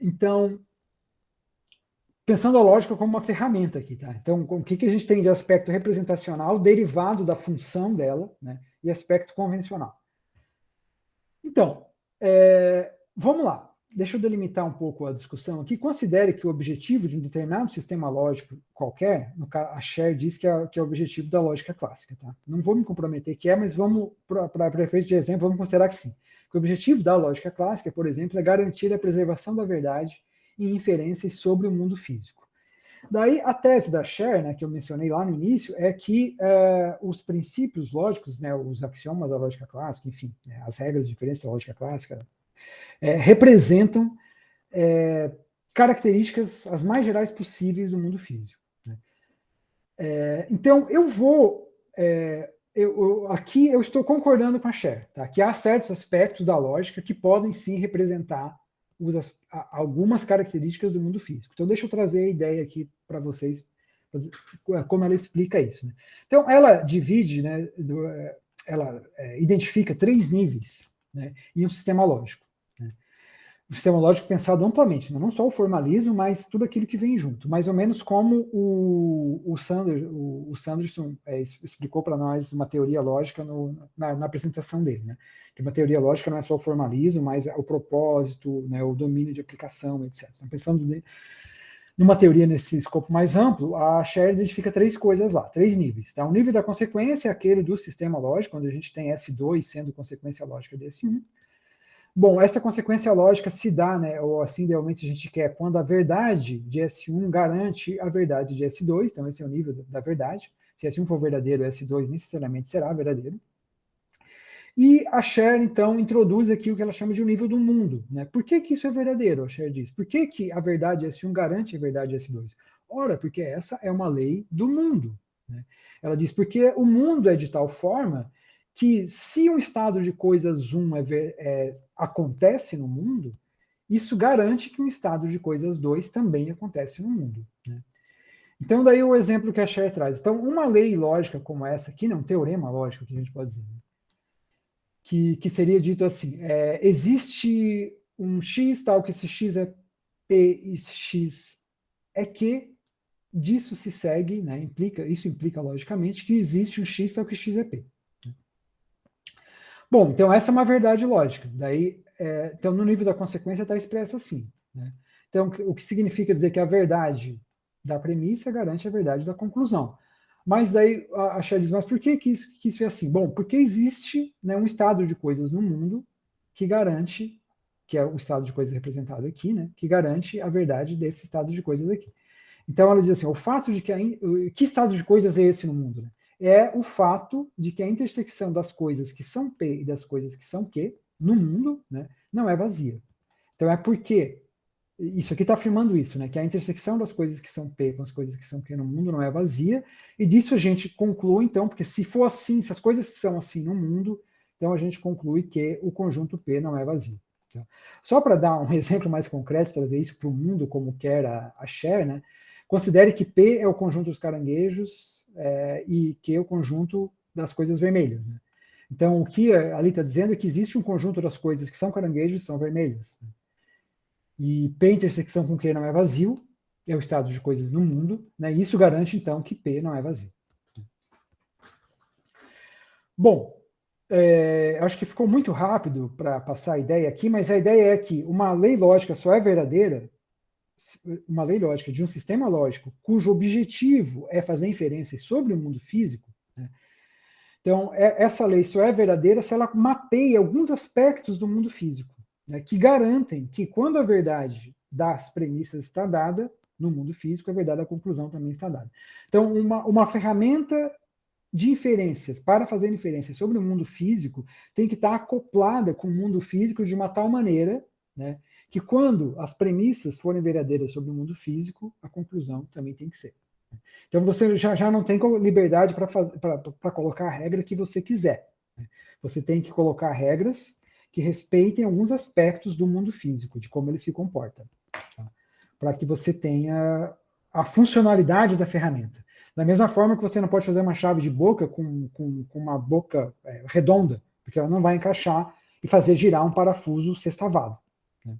Então, pensando a lógica como uma ferramenta aqui, tá? Então, o que a gente tem de aspecto representacional derivado da função dela, né? E aspecto convencional. Então, vamos lá. Deixa eu delimitar um pouco a discussão aqui. Considere que o objetivo de um determinado sistema lógico qualquer, a Scher diz que é o objetivo da lógica clássica, tá? Não vou me comprometer que mas vamos, para efeito de exemplo, vamos considerar que sim. Que o objetivo da lógica clássica, por exemplo, é garantir a preservação da verdade em inferências sobre o mundo físico. Daí, a tese da Scher, né, que eu mencionei lá no início, é que os princípios lógicos, né, os axiomas da lógica clássica, enfim, né, as regras de inferência da lógica clássica, representam características as mais gerais possíveis do mundo físico, né? Então, aqui eu estou concordando com a Scher, tá? Que há certos aspectos da lógica que podem sim representar algumas características do mundo físico. Então, deixa eu trazer a ideia aqui para vocês, como ela explica isso, né? Então, ela divide, né, ela identifica 3 níveis, né, em um sistema lógico, né? O sistema lógico pensado amplamente, né? Não só o formalismo, mas tudo aquilo que vem junto. Mais ou menos como o Sanderson explicou para nós uma teoria lógica na apresentação dele, né? Que uma teoria lógica não é só o formalismo, mas o propósito, né, o domínio de aplicação, etc. Então, pensando numa teoria nesse escopo mais amplo, a Scher identifica 3 coisas lá, 3 níveis. Tá? O nível da consequência é aquele do sistema lógico, onde a gente tem S2 sendo consequência lógica de S1. Bom, essa consequência lógica se dá, né, ou assim, idealmente a gente quer, quando a verdade de S1 garante a verdade de S2, então esse é o nível da verdade. Se S1 for verdadeiro, S2 necessariamente será verdadeiro. E a Sher, então, introduz aqui o que ela chama de um nível do mundo. Né? Por que isso é verdadeiro, a Sher diz? Por que a verdade S1 garante a verdade S2? Ora, porque essa é uma lei do mundo. Né? Ela diz, porque o mundo é de tal forma que se um estado de coisas 1 acontece no mundo, isso garante que um estado de coisas 2 também acontece no mundo. Né? Então, daí o exemplo que a Sher traz. Então, uma lei lógica como essa aqui, não, um teorema lógico que a gente pode dizer, né? que seria dito assim, existe um x tal que esse x é p e x é q, disso se segue, né, isso implica logicamente que existe um x tal que x é p. Bom, então essa é uma verdade lógica. Daí, então no nível da consequência está expresso assim. Né? Então, o que significa dizer que a verdade da premissa garante a verdade da conclusão. Mas daí a Sher diz, mas por que isso é assim? Bom, porque existe, né, um estado de coisas no mundo que garante, que é o estado de coisas representado aqui, né, que garante a verdade desse estado de coisas aqui. Então ela diz assim, o fato de que estado de coisas é esse no mundo? Né? É o fato de que a intersecção das coisas que são P e das coisas que são Q no mundo, né, não é vazia. Então é porque isso aqui está afirmando isso, né? Que a intersecção das coisas que são P com as coisas que são Q no mundo não é vazia, e disso a gente conclui, então, porque se for assim, se as coisas são assim no mundo, então a gente conclui que o conjunto P não é vazio. Então, só para dar um exemplo mais concreto, trazer isso para o mundo como quer a Sher, né? Considere que P é o conjunto dos caranguejos e Q é o conjunto das coisas vermelhas. Né? Então, o que ali está dizendo é que existe um conjunto das coisas que são caranguejos e são vermelhas. Né? E P intersecção com Q não é vazio, é o estado de coisas no mundo, né? E isso garante, então, que P não é vazio. Bom, acho que ficou muito rápido para passar a ideia aqui, mas a ideia é que uma lei lógica só é verdadeira, uma lei lógica de um sistema lógico cujo objetivo é fazer inferências sobre o mundo físico. Né? Então, essa lei só é verdadeira se ela mapeia alguns aspectos do mundo físico, né, que garantem que quando a verdade das premissas está dada no mundo físico, a verdade da conclusão também está dada. Então, uma ferramenta de inferências para fazer inferências sobre o mundo físico tem que estar acoplada com o mundo físico de uma tal maneira, né, que quando as premissas forem verdadeiras sobre o mundo físico, a conclusão também tem que ser. Então você já não tem liberdade para colocar a regra que você quiser. Você tem que colocar regras que respeitem alguns aspectos do mundo físico, de como ele se comporta, tá? Para que você tenha a funcionalidade da ferramenta. Da mesma forma que você não pode fazer uma chave de boca com uma boca redonda, porque ela não vai encaixar e fazer girar um parafuso sextavado. Né?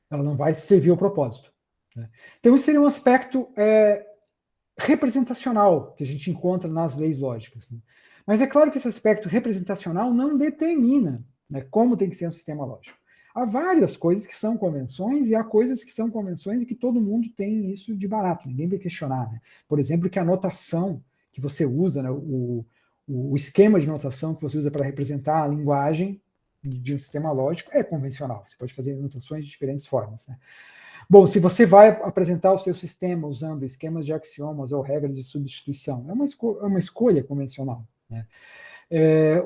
Ela não vai servir ao propósito. Né? Então, isso seria um aspecto representacional que a gente encontra nas leis lógicas. Né? Mas é claro que esse aspecto representacional não determina, né, como tem que ser um sistema lógico. Há várias coisas que são convenções e há coisas que são convenções e que todo mundo tem isso de barato, ninguém vai questionar. Né? Por exemplo, que a notação que você usa, né, o esquema de notação que você usa para representar a linguagem de um sistema lógico é convencional. Você pode fazer notações de diferentes formas. Né? Bom, se você vai apresentar o seu sistema usando esquemas de axiomas ou regras de substituição, é uma escolha convencional. Né?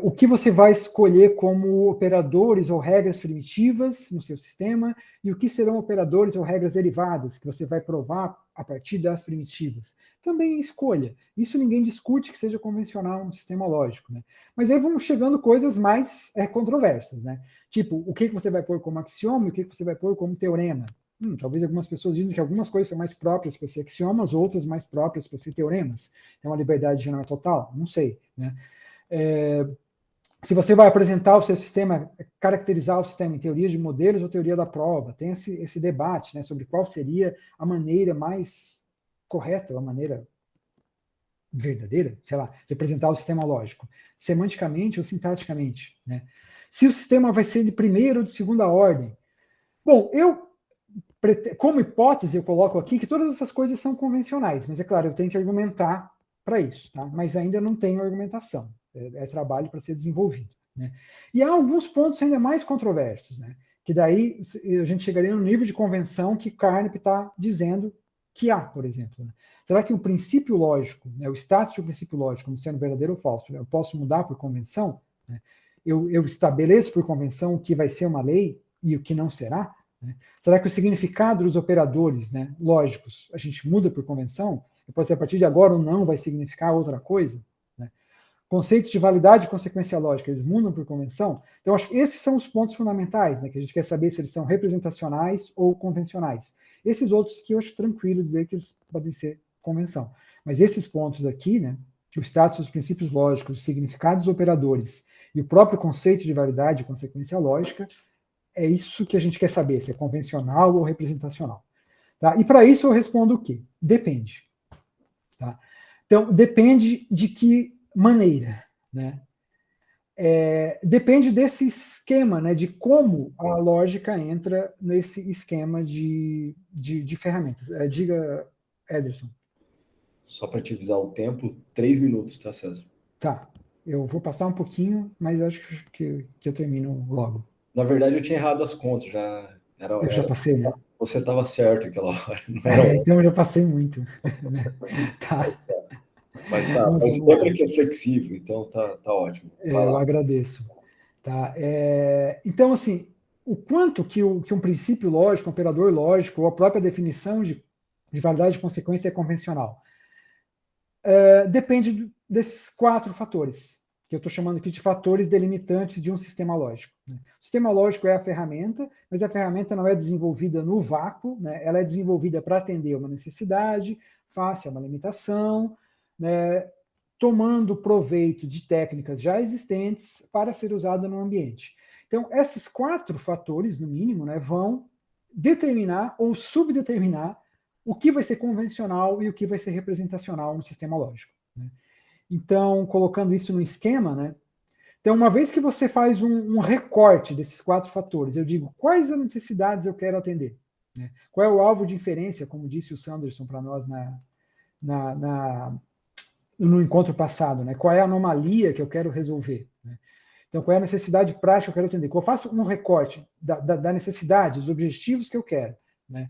O que você vai escolher como operadores ou regras primitivas no seu sistema e o que serão operadores ou regras derivadas que você vai provar a partir das primitivas. Também é escolha. Isso ninguém discute que seja convencional no sistema lógico. Né? Mas aí vão chegando coisas mais controversas. Né? Tipo, o que você vai pôr como axioma e o que você vai pôr como teorema. Talvez algumas pessoas dizem que algumas coisas são mais próprias para ser axiomas, outras mais próprias para ser teoremas. Tem uma liberdade geral total? Não sei. Né? Se você vai apresentar o seu sistema, caracterizar o sistema em teoria de modelos ou teoria da prova, tem esse debate, né, sobre qual seria a maneira mais correta, a maneira verdadeira, sei lá, de apresentar o sistema lógico, semanticamente ou sintaticamente. Né? Se o sistema vai ser de primeira ou de segunda ordem. Bom, como hipótese, eu coloco aqui que todas essas coisas são convencionais, mas é claro, eu tenho que argumentar para isso, tá? Mas ainda não tenho argumentação. É trabalho para ser desenvolvido. né? E há alguns pontos ainda mais controversos, né? Que daí a gente chegaria no nível de convenção que Carnap está dizendo que há, por exemplo. Né? Será que o princípio lógico, né, o status do princípio lógico, como sendo verdadeiro ou falso, eu posso mudar por convenção? Né? Eu estabeleço por convenção o que vai ser uma lei e o que não será? Né? Será que o significado dos operadores, né, lógicos a gente muda por convenção? Pode ser a partir de agora ou não vai significar outra coisa? Né? Conceitos de validade e consequência lógica, eles mudam por convenção? Então, acho que esses são os pontos fundamentais, né, que a gente quer saber se eles são representacionais ou convencionais. Esses outros que eu acho tranquilo dizer que eles podem ser convenção. Mas esses pontos aqui, né, o status dos princípios lógicos, os significados operadores e o próprio conceito de validade e consequência lógica, é isso que a gente quer saber, se é convencional ou representacional. Tá? E para isso eu respondo o quê? Depende. Tá? Então, depende de que maneira, né? Depende desse esquema, né, de como a lógica entra nesse esquema de ferramentas. Diga, Ederson. Só para te avisar o tempo, 3 minutos, tá, César? Tá, eu vou passar um pouquinho, mas acho que eu termino logo. Na verdade, eu tinha errado as contas, já Eu já passei, né? Você estava certo aquela hora, não era então eu já passei muito. Né? Tá. Mas tá, Então, mas vamos lá. lembra que é flexível, então tá ótimo. Eu agradeço. Tá? Então, assim, o quanto que um princípio lógico, um operador lógico, ou a própria definição de validade de consequência é convencional? Depende desses 4 fatores, que eu estou chamando aqui de fatores delimitantes de um sistema lógico. Né? O sistema lógico é a ferramenta, mas a ferramenta não é desenvolvida no vácuo, né? Ela é desenvolvida para atender uma necessidade, face a uma limitação, né? Tomando proveito de técnicas já existentes para ser usada no ambiente. Então, esses 4 fatores, no mínimo, né, vão determinar ou subdeterminar o que vai ser convencional e o que vai ser representacional no sistema lógico. Né? Então, colocando isso no esquema, né? Então, uma vez que você faz um recorte desses 4 fatores, eu digo quais as necessidades eu quero atender. Né? Qual é o alvo de inferência, como disse o Sanderson para nós no encontro passado, né? Qual é a anomalia que eu quero resolver? Né? Então, qual é a necessidade prática que eu quero atender? Quando eu faço um recorte da necessidade, dos objetivos que eu quero, né?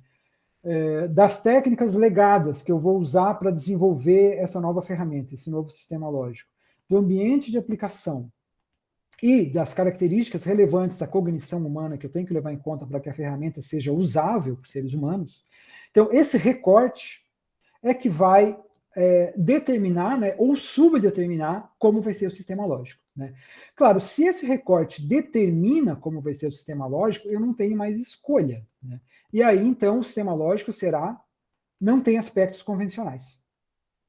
Das técnicas legadas que eu vou usar para desenvolver essa nova ferramenta, esse novo sistema lógico, do ambiente de aplicação e das características relevantes da cognição humana que eu tenho que levar em conta para que a ferramenta seja usável por seres humanos. Então, esse recorte é que vai determinar, né, ou subdeterminar como vai ser o sistema lógico. Né? Claro, se esse recorte determina como vai ser o sistema lógico, eu não tenho mais escolha. Né? E aí, então, o sistema lógico não tem aspectos convencionais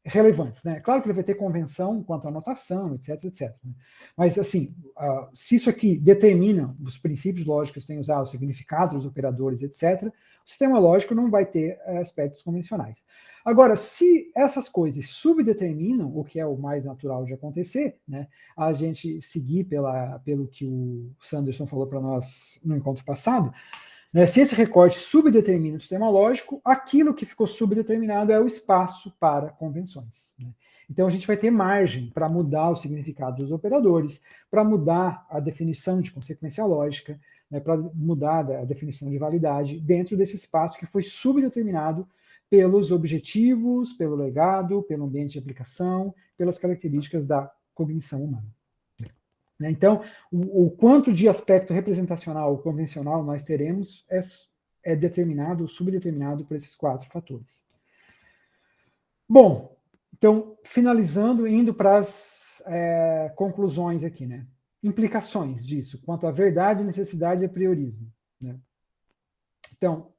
relevantes. Né? Claro que ele vai ter convenção quanto à notação, etc, etc. Né? Mas, assim, se isso aqui determina os princípios lógicos que tem usado, os significados, os operadores, etc., o sistema lógico não vai ter aspectos convencionais. Agora, se essas coisas subdeterminam, o que é o mais natural de acontecer, né, a gente seguir pelo que o Sanderson falou para nós no encontro passado, né, se esse recorte subdetermina o sistema lógico, aquilo que ficou subdeterminado é o espaço para convenções. Né? Então, a gente vai ter margem para mudar o significado dos operadores, para mudar a definição de consequência lógica, né, para mudar a definição de validade dentro desse espaço que foi subdeterminado pelos objetivos, pelo legado, pelo ambiente de aplicação, pelas características da cognição humana. Então, o quanto de aspecto representacional ou convencional nós teremos é determinado, subdeterminado por esses 4 fatores. Bom, então, finalizando, indo para as conclusões aqui, né? Implicações disso, quanto à verdade, necessidade e apriorismo. Né? Então,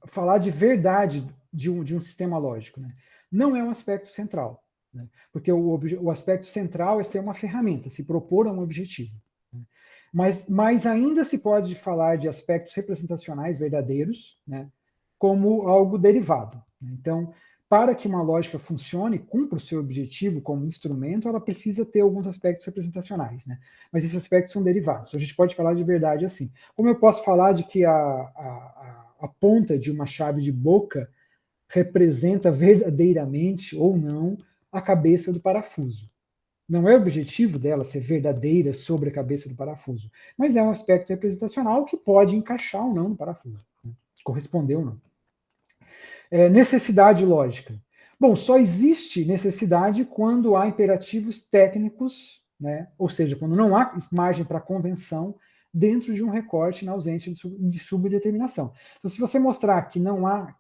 falar de verdade de um sistema lógico, né? Não é um aspecto central. Né? Porque o aspecto central é ser uma ferramenta, se propor a um objetivo. Né? Mas ainda se pode falar de aspectos representacionais verdadeiros, né, como algo derivado. Né? Então, para que uma lógica funcione, cumpra o seu objetivo como instrumento, ela precisa ter alguns aspectos representacionais. Né? Mas esses aspectos são derivados. Então, a gente pode falar de verdade assim. Como eu posso falar de que a ponta de uma chave de boca representa verdadeiramente ou não a cabeça do parafuso. Não é o objetivo dela ser verdadeira sobre a cabeça do parafuso, mas é um aspecto representacional que pode encaixar ou não no parafuso, né? Corresponder ou não. Necessidade lógica. Bom, só existe necessidade quando há imperativos técnicos, né? Ou seja, quando não há margem para convenção dentro de um recorte na ausência de subdeterminação. Então, se você mostrar que não há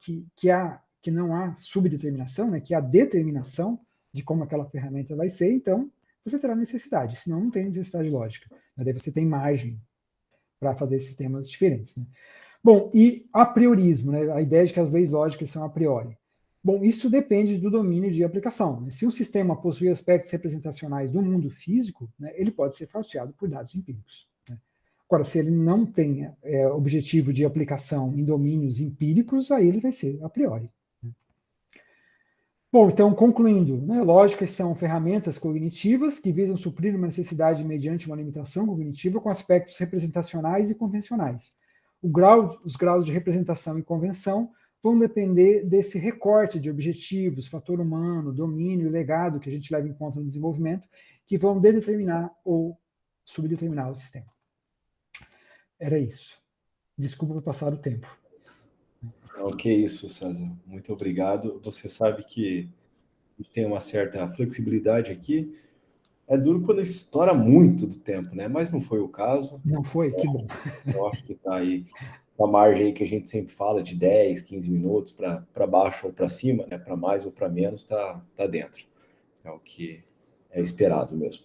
que não há subdeterminação, né, que há determinação de como aquela ferramenta vai ser, então você terá necessidade, senão não tem necessidade lógica. Mas daí você tem margem para fazer sistemas diferentes, né? Bom, e a priorismo, né, a ideia de que as leis lógicas são a priori. Bom, isso depende do domínio de aplicação, né? Se um sistema possui aspectos representacionais do mundo físico, né, ele pode ser falseado por dados empíricos, né? Agora, se ele não tem objetivo de aplicação em domínios empíricos, aí ele vai ser a priori. Bom, então, concluindo, né, lógicas são ferramentas cognitivas que visam suprir uma necessidade mediante uma limitação cognitiva com aspectos representacionais e convencionais. Os graus de representação e convenção vão depender desse recorte de objetivos, fator humano, domínio e legado que a gente leva em conta no desenvolvimento, que vão determinar ou subdeterminar o sistema. Era isso. Desculpa por passar o tempo. Ok, isso, César. Muito obrigado. Você sabe que tem uma certa flexibilidade aqui. É duro quando estoura muito do tempo, né? Mas não foi o caso. Não foi? Que bom. Eu acho que está aí a margem aí que a gente sempre fala de 10, 15 minutos para baixo ou para cima, né? Para mais ou para menos, está dentro. É o que é esperado mesmo.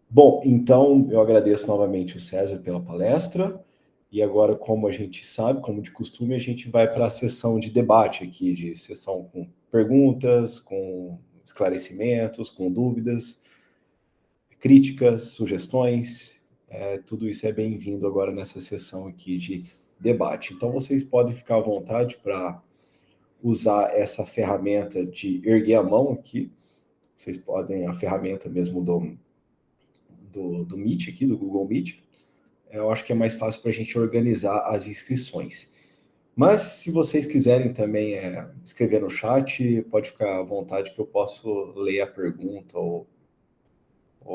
Bom, então eu agradeço novamente o César pela palestra. E agora, como a gente sabe, como de costume, a gente vai para a sessão de debate aqui, de sessão com perguntas, com esclarecimentos, com dúvidas, críticas, sugestões. Tudo isso é bem-vindo agora nessa sessão aqui de debate. Então, vocês podem ficar à vontade para usar essa ferramenta de erguer a mão aqui. Vocês podem, a ferramenta mesmo do Meet aqui, do Google Meet. Eu acho que é mais fácil para a gente organizar as inscrições. Mas, se vocês quiserem também escrever no chat, pode ficar à vontade que eu posso ler a pergunta ou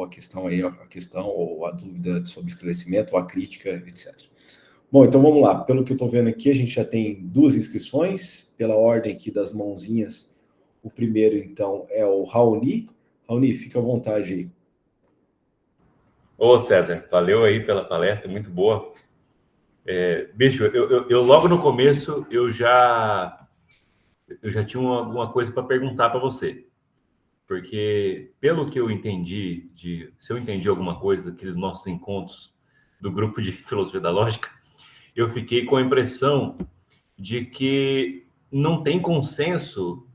a questão aí, ou a dúvida sobre esclarecimento, ou a crítica, etc. Bom, então vamos lá. Pelo que eu estou vendo aqui, a gente já tem 2 inscrições. Pela ordem aqui das mãozinhas, o primeiro, então, é o Raoni. Raoni, fica à vontade aí. Ô, César, valeu aí pela palestra, muito boa. Bicho, eu logo no começo, eu já tinha alguma coisa para perguntar para você. Porque, pelo que eu entendi, se eu entendi alguma coisa daqueles nossos encontros do grupo de filosofia da lógica, eu fiquei com a impressão de que não tem consenso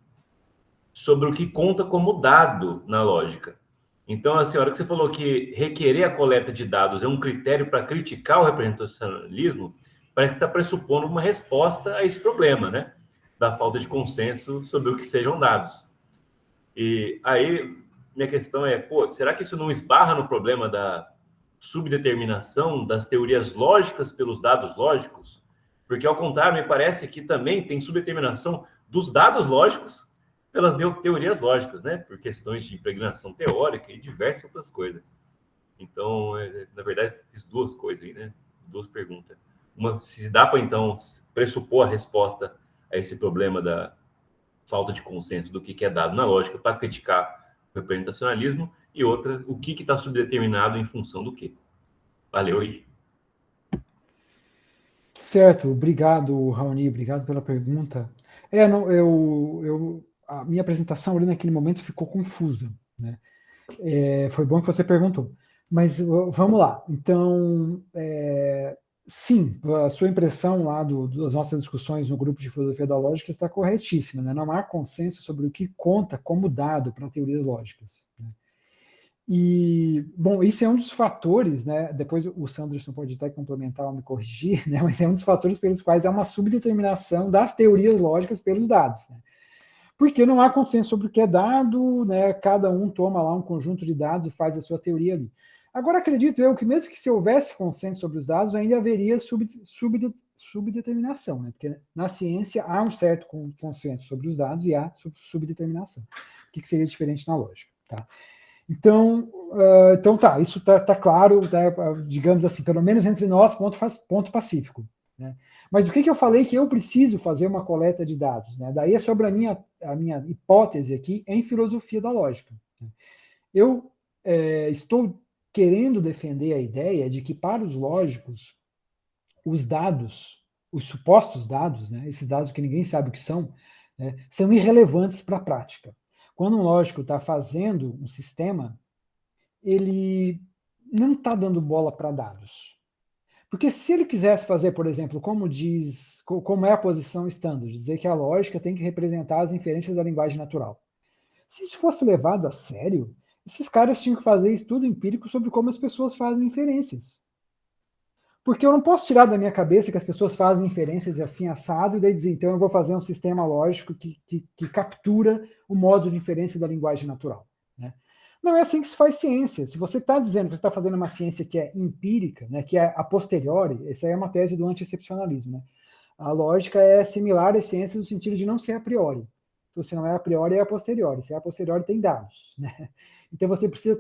sobre o que conta como dado na lógica. Então, assim, a hora que você falou que requerer a coleta de dados é um critério para criticar o representacionalismo, parece que está pressupondo uma resposta a esse problema, né? Da falta de consenso sobre o que sejam dados. E aí, minha questão é, será que isso não esbarra no problema da subdeterminação das teorias lógicas pelos dados lógicos? Porque, ao contrário, me parece que também tem subdeterminação dos dados lógicos pelas teorias lógicas, né? Por questões de impregnação teórica e diversas outras coisas. Então, na verdade, fiz 2 coisas aí, né? 2 perguntas. Uma, se dá para, então, pressupor a resposta a esse problema da falta de consenso do que é dado na lógica para criticar o representacionalismo, e outra, o que está subdeterminado em função do quê? Valeu aí. Certo, obrigado, Raoni, obrigado pela pergunta. A minha apresentação ali naquele momento ficou confusa, né? Foi bom que você perguntou. Mas vamos lá. Então, sim, a sua impressão lá das nossas discussões no grupo de filosofia da lógica está corretíssima, né? Não há consenso sobre o que conta como dado para teorias lógicas, né? E, bom, isso é um dos fatores, né? Depois o Sanderson pode até complementar ou me corrigir, né? Mas é um dos fatores pelos quais há uma subdeterminação das teorias lógicas pelos dados, né? Porque não há consenso sobre o que é dado, né? Cada um toma lá um conjunto de dados e faz a sua teoria ali. Agora, acredito eu que mesmo que se houvesse consenso sobre os dados, ainda haveria subdeterminação, né? Porque na ciência há um certo consenso sobre os dados e há subdeterminação. O que seria diferente na lógica, tá? Então, tá, isso tá claro, tá, digamos assim, pelo menos entre nós, ponto pacífico. Né? Mas o que eu falei que eu preciso fazer uma coleta de dados? Né? Daí é sobre a minha hipótese aqui em filosofia da lógica. Eu estou querendo defender a ideia de que, para os lógicos, os dados, os supostos dados, né, esses dados que ninguém sabe o que são, né, são irrelevantes para a prática. Quando um lógico está fazendo um sistema, ele não está dando bola para dados. Porque se ele quisesse fazer, por exemplo, como é a posição standard, dizer que a lógica tem que representar as inferências da linguagem natural. Se isso fosse levado a sério, esses caras tinham que fazer estudo empírico sobre como as pessoas fazem inferências. Porque eu não posso tirar da minha cabeça que as pessoas fazem inferências assim assado e daí dizer, então eu vou fazer um sistema lógico que captura o modo de inferência da linguagem natural. Né? Não é assim que se faz ciência. Se você está dizendo que você está fazendo uma ciência que é empírica, né, que é a posteriori, essa é uma tese do anti-excepcionalismo. Né? A lógica é similar às ciências no sentido de não ser a priori. Então, se não é a priori, é a posteriori. Se é a posteriori, tem dados. Né? Então,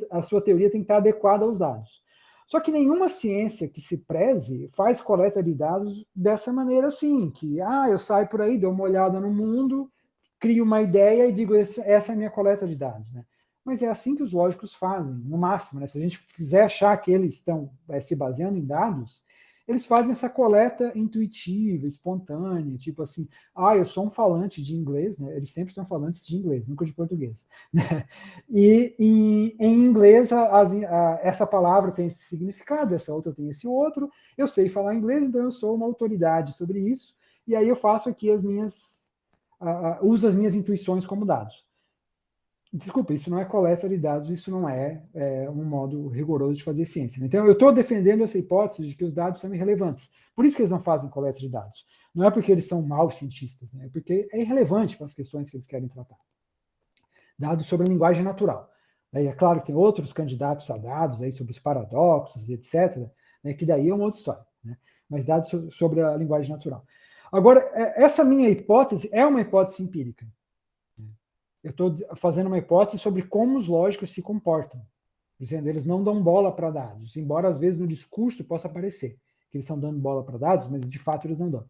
a sua teoria tem que estar adequada aos dados. Só que nenhuma ciência que se preze faz coleta de dados dessa maneira assim, que eu saio por aí, dou uma olhada no mundo, crio uma ideia e digo, essa é a minha coleta de dados. Né? Mas é assim que os lógicos fazem, no máximo. Né? Se a gente quiser achar que eles estão se baseando em dados, eles fazem essa coleta intuitiva, espontânea, tipo assim, eu sou um falante de inglês, né? Eles sempre são falantes de inglês, nunca de português. Né? E em inglês, essa palavra tem esse significado, essa outra tem esse outro, eu sei falar inglês, então eu sou uma autoridade sobre isso, e aí eu faço aqui uso as minhas intuições como dados. Desculpa, isso não é coleta de dados, isso não é um modo rigoroso de fazer ciência. Então, eu estou defendendo essa hipótese de que os dados são irrelevantes. Por isso que eles não fazem coleta de dados. Não é porque eles são maus cientistas, né? É porque é irrelevante para as questões que eles querem tratar. Dados sobre a linguagem natural. Aí, é claro que tem outros candidatos a dados aí sobre os paradoxos, etc., né, que daí é uma outra história. Né? Mas dados sobre a linguagem natural. Agora, essa minha hipótese é uma hipótese empírica. Eu estou fazendo uma hipótese sobre como os lógicos se comportam, dizendo eles não dão bola para dados, embora às vezes no discurso possa parecer que eles estão dando bola para dados, mas de fato eles não dão.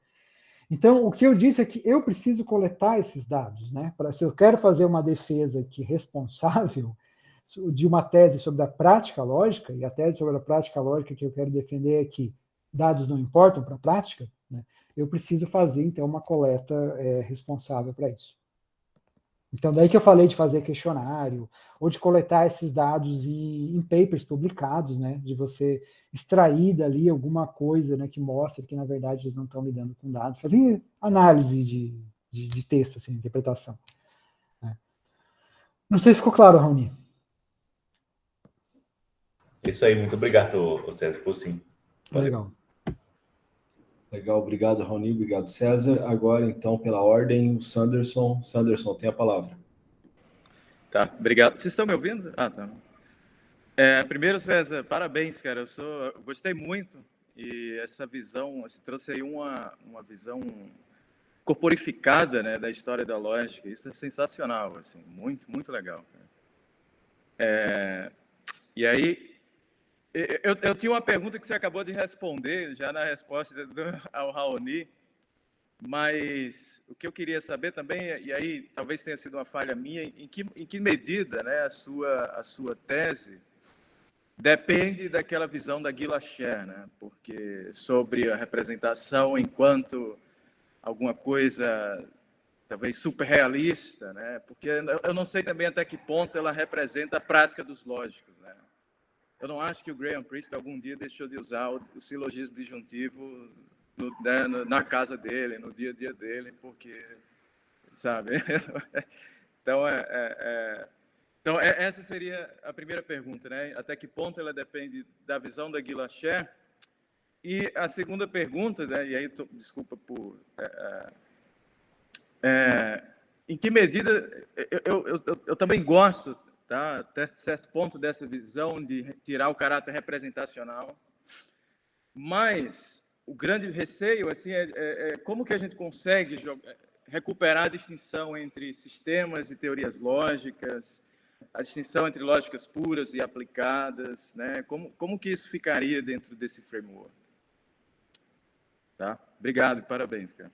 Então, o que eu disse é que eu preciso coletar esses dados, né? Se eu quero fazer uma defesa aqui responsável de uma tese sobre a prática lógica, e a tese sobre a prática lógica que eu quero defender é que dados não importam para a prática, né? Eu preciso fazer, então, uma coleta responsável para isso. Então, daí que eu falei de fazer questionário, ou de coletar esses dados em papers publicados, né, de você extrair dali alguma coisa, né, que mostre que, na verdade, eles não estão lidando com dados, fazer análise de texto, assim, interpretação. Né. Não sei se ficou claro, Raoni. Isso aí, muito obrigado, César, ficou sim. Valeu. Legal. Legal, obrigado, Raoni, obrigado, César. Agora, então, pela ordem, o Sanderson. Sanderson, tem a palavra. Tá, obrigado. Vocês estão me ouvindo? Tá. Primeiro, César, parabéns, cara. Eu gostei muito e essa visão, você trouxe aí uma visão corporificada, né, da história da lógica. Isso é sensacional, assim, muito, muito legal. E aí, eu tinha uma pergunta que você acabou de responder, já na resposta ao Raoni, mas o que eu queria saber também, e aí talvez tenha sido uma falha minha, em que medida, né, a sua tese depende daquela visão da Guy Lacher, né, porque sobre a representação enquanto alguma coisa talvez superrealista, né, porque eu não sei também até que ponto ela representa a prática dos lógicos, né. Eu não acho que o Graham Priest algum dia deixou de usar o silogismo disjuntivo na casa dele, no dia a dia dele, porque, sabe? Então, então, essa seria a primeira pergunta, né? Até que ponto ela depende da visão da Guy Lacher? E a segunda pergunta, né? E aí, desculpa por... em que medida... Eu também gosto, tá? Até certo ponto, dessa visão de tirar o caráter representacional, mas o grande receio assim, é como que a gente consegue recuperar a distinção entre sistemas e teorias lógicas, a distinção entre lógicas puras e aplicadas, né? Como que isso ficaria dentro desse framework? Tá? Obrigado, parabéns, cara.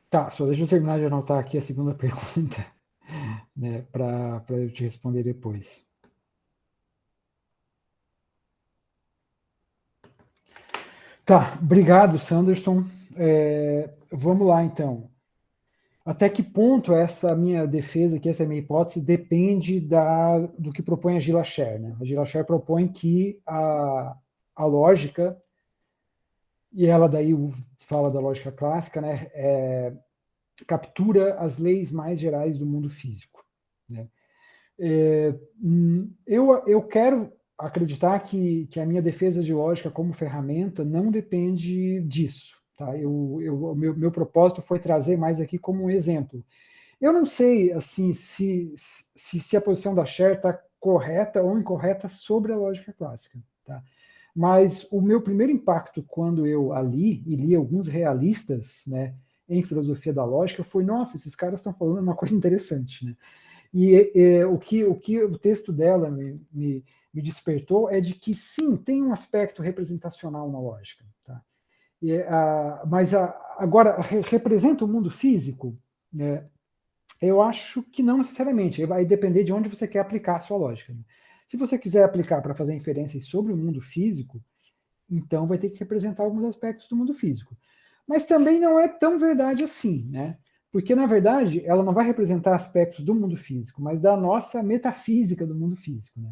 Tá, só deixa eu terminar de anotar aqui a segunda pergunta, né, para eu te responder depois. Tá, obrigado, Sanderson. Vamos lá, então. Até que ponto essa minha defesa aqui, essa minha hipótese, depende do que propõe a Gila Scher, né? A Gila Scher propõe que a lógica, e ela daí fala da lógica clássica, né, captura as leis mais gerais do mundo físico, né? Eu quero acreditar que a minha defesa de lógica como ferramenta não depende disso. Tá? Meu propósito foi trazer mais aqui como um exemplo. Eu não sei assim, se a posição da Scher está correta ou incorreta sobre a lógica clássica. Tá? Mas o meu primeiro impacto quando eu a li, e li alguns realistas, né, em filosofia da lógica, foi, nossa, esses caras estão falando uma coisa interessante. Né? E o que o texto dela me despertou é de que, sim, tem um aspecto representacional na lógica. Tá? Mas agora, representa o mundo físico? Né? Eu acho que não necessariamente. Vai depender de onde você quer aplicar a sua lógica. Né? Se você quiser aplicar para fazer inferências sobre o mundo físico, então vai ter que representar alguns aspectos do mundo físico. Mas também não é tão verdade assim, né? Porque, na verdade, ela não vai representar aspectos do mundo físico, mas da nossa metafísica do mundo físico. Né?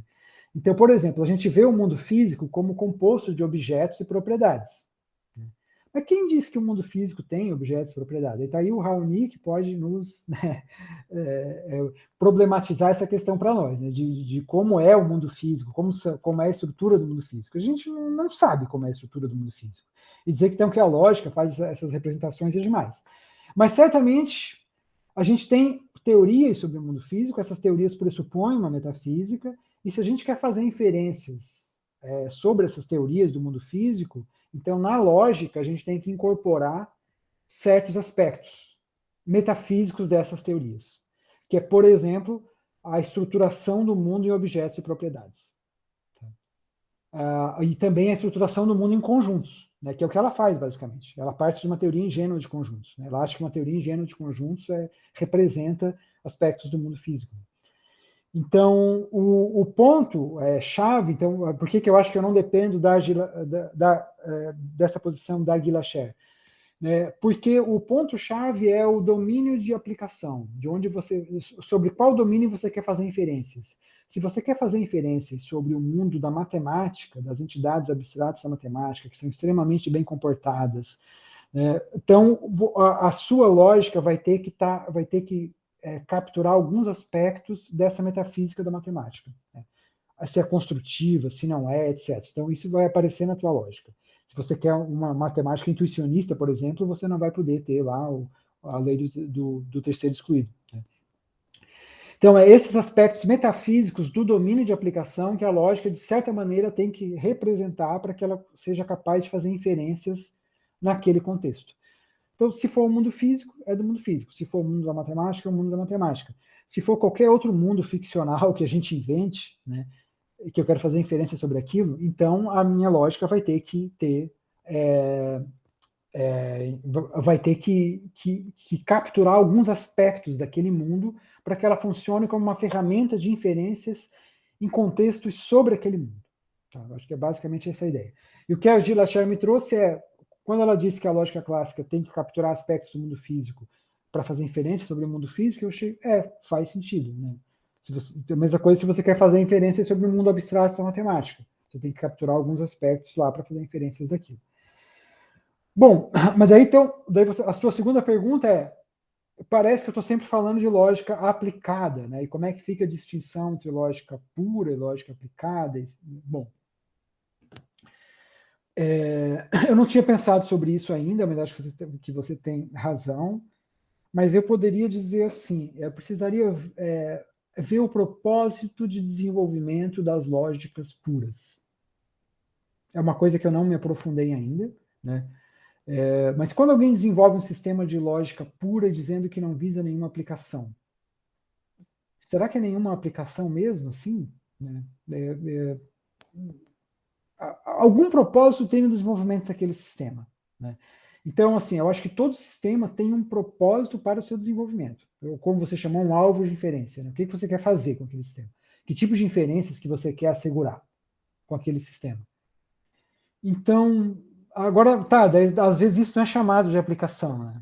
Então, por exemplo, a gente vê o mundo físico como composto de objetos e propriedades. Né? Mas quem diz que o mundo físico tem objetos e propriedades? Está aí o Raoni que pode nos problematizar essa questão para nós, né? de como é o mundo físico, como é a estrutura do mundo físico. A gente não sabe como é a estrutura do mundo físico. E dizer que então que a lógica faz essas representações é demais. Mas certamente a gente tem teorias sobre o mundo físico, essas teorias pressupõem uma metafísica, e se a gente quer fazer inferências sobre essas teorias do mundo físico, então na lógica a gente tem que incorporar certos aspectos metafísicos dessas teorias, que é, por exemplo, a estruturação do mundo em objetos e propriedades. E também a estruturação do mundo em conjuntos. Né, que é o que ela faz, basicamente. Ela parte de uma teoria ingênua de conjuntos. Né? Ela acha que uma teoria ingênua de conjuntos representa aspectos do mundo físico. Então, o ponto chave, então, por que eu acho que eu não dependo dessa posição da Gila Scher? Né? Porque o ponto-chave é o domínio de aplicação, sobre qual domínio você quer fazer inferências. Se você quer fazer inferências sobre o mundo da matemática, das entidades abstratas da matemática, que são extremamente bem comportadas, né, então a sua lógica vai ter que capturar alguns aspectos dessa metafísica da matemática. Né? Se é construtiva, se não é, etc. Então isso vai aparecer na tua lógica. Se você quer uma matemática intuicionista, por exemplo, você não vai poder ter lá a lei do terceiro excluído. Né? Então, esses aspectos metafísicos do domínio de aplicação que a lógica, de certa maneira, tem que representar para que ela seja capaz de fazer inferências naquele contexto. Então, se for o mundo físico, é do mundo físico. Se for o mundo da matemática, é o mundo da matemática. Se for qualquer outro mundo ficcional que a gente invente, né, que eu quero fazer inferência sobre aquilo, então a minha lógica vai ter que ter vai ter que capturar alguns aspectos daquele mundo para que ela funcione como uma ferramenta de inferências em contextos sobre aquele mundo. Tá? Acho que é basicamente essa a ideia. E o que a Gila Scher me trouxe quando ela disse que a lógica clássica tem que capturar aspectos do mundo físico para fazer inferência sobre o mundo físico, eu achei, faz sentido. Né? A mesma coisa se você quer fazer inferência sobre o mundo abstrato da matemática. Você tem que capturar alguns aspectos lá para fazer inferências daquilo. Bom, mas aí então, a sua segunda pergunta parece que eu estou sempre falando de lógica aplicada, né? E como é que fica a distinção entre lógica pura e lógica aplicada? Bom, eu não tinha pensado sobre isso ainda, mas acho que você tem razão. Mas eu poderia dizer assim, eu precisaria ver o propósito de desenvolvimento das lógicas puras. É uma coisa que eu não me aprofundei ainda, né? Mas quando alguém desenvolve um sistema de lógica pura dizendo que não visa nenhuma aplicação, será que é nenhuma aplicação mesmo, assim? Né? Algum propósito tem no desenvolvimento daquele sistema, né? Então, assim, eu acho que todo sistema tem um propósito para o seu desenvolvimento. Como você chamou, um alvo de inferência. Né? O que você quer fazer com aquele sistema? Que tipo de inferências que você quer assegurar com aquele sistema? Então, agora, tá, daí, às vezes isso não é chamado de aplicação, né?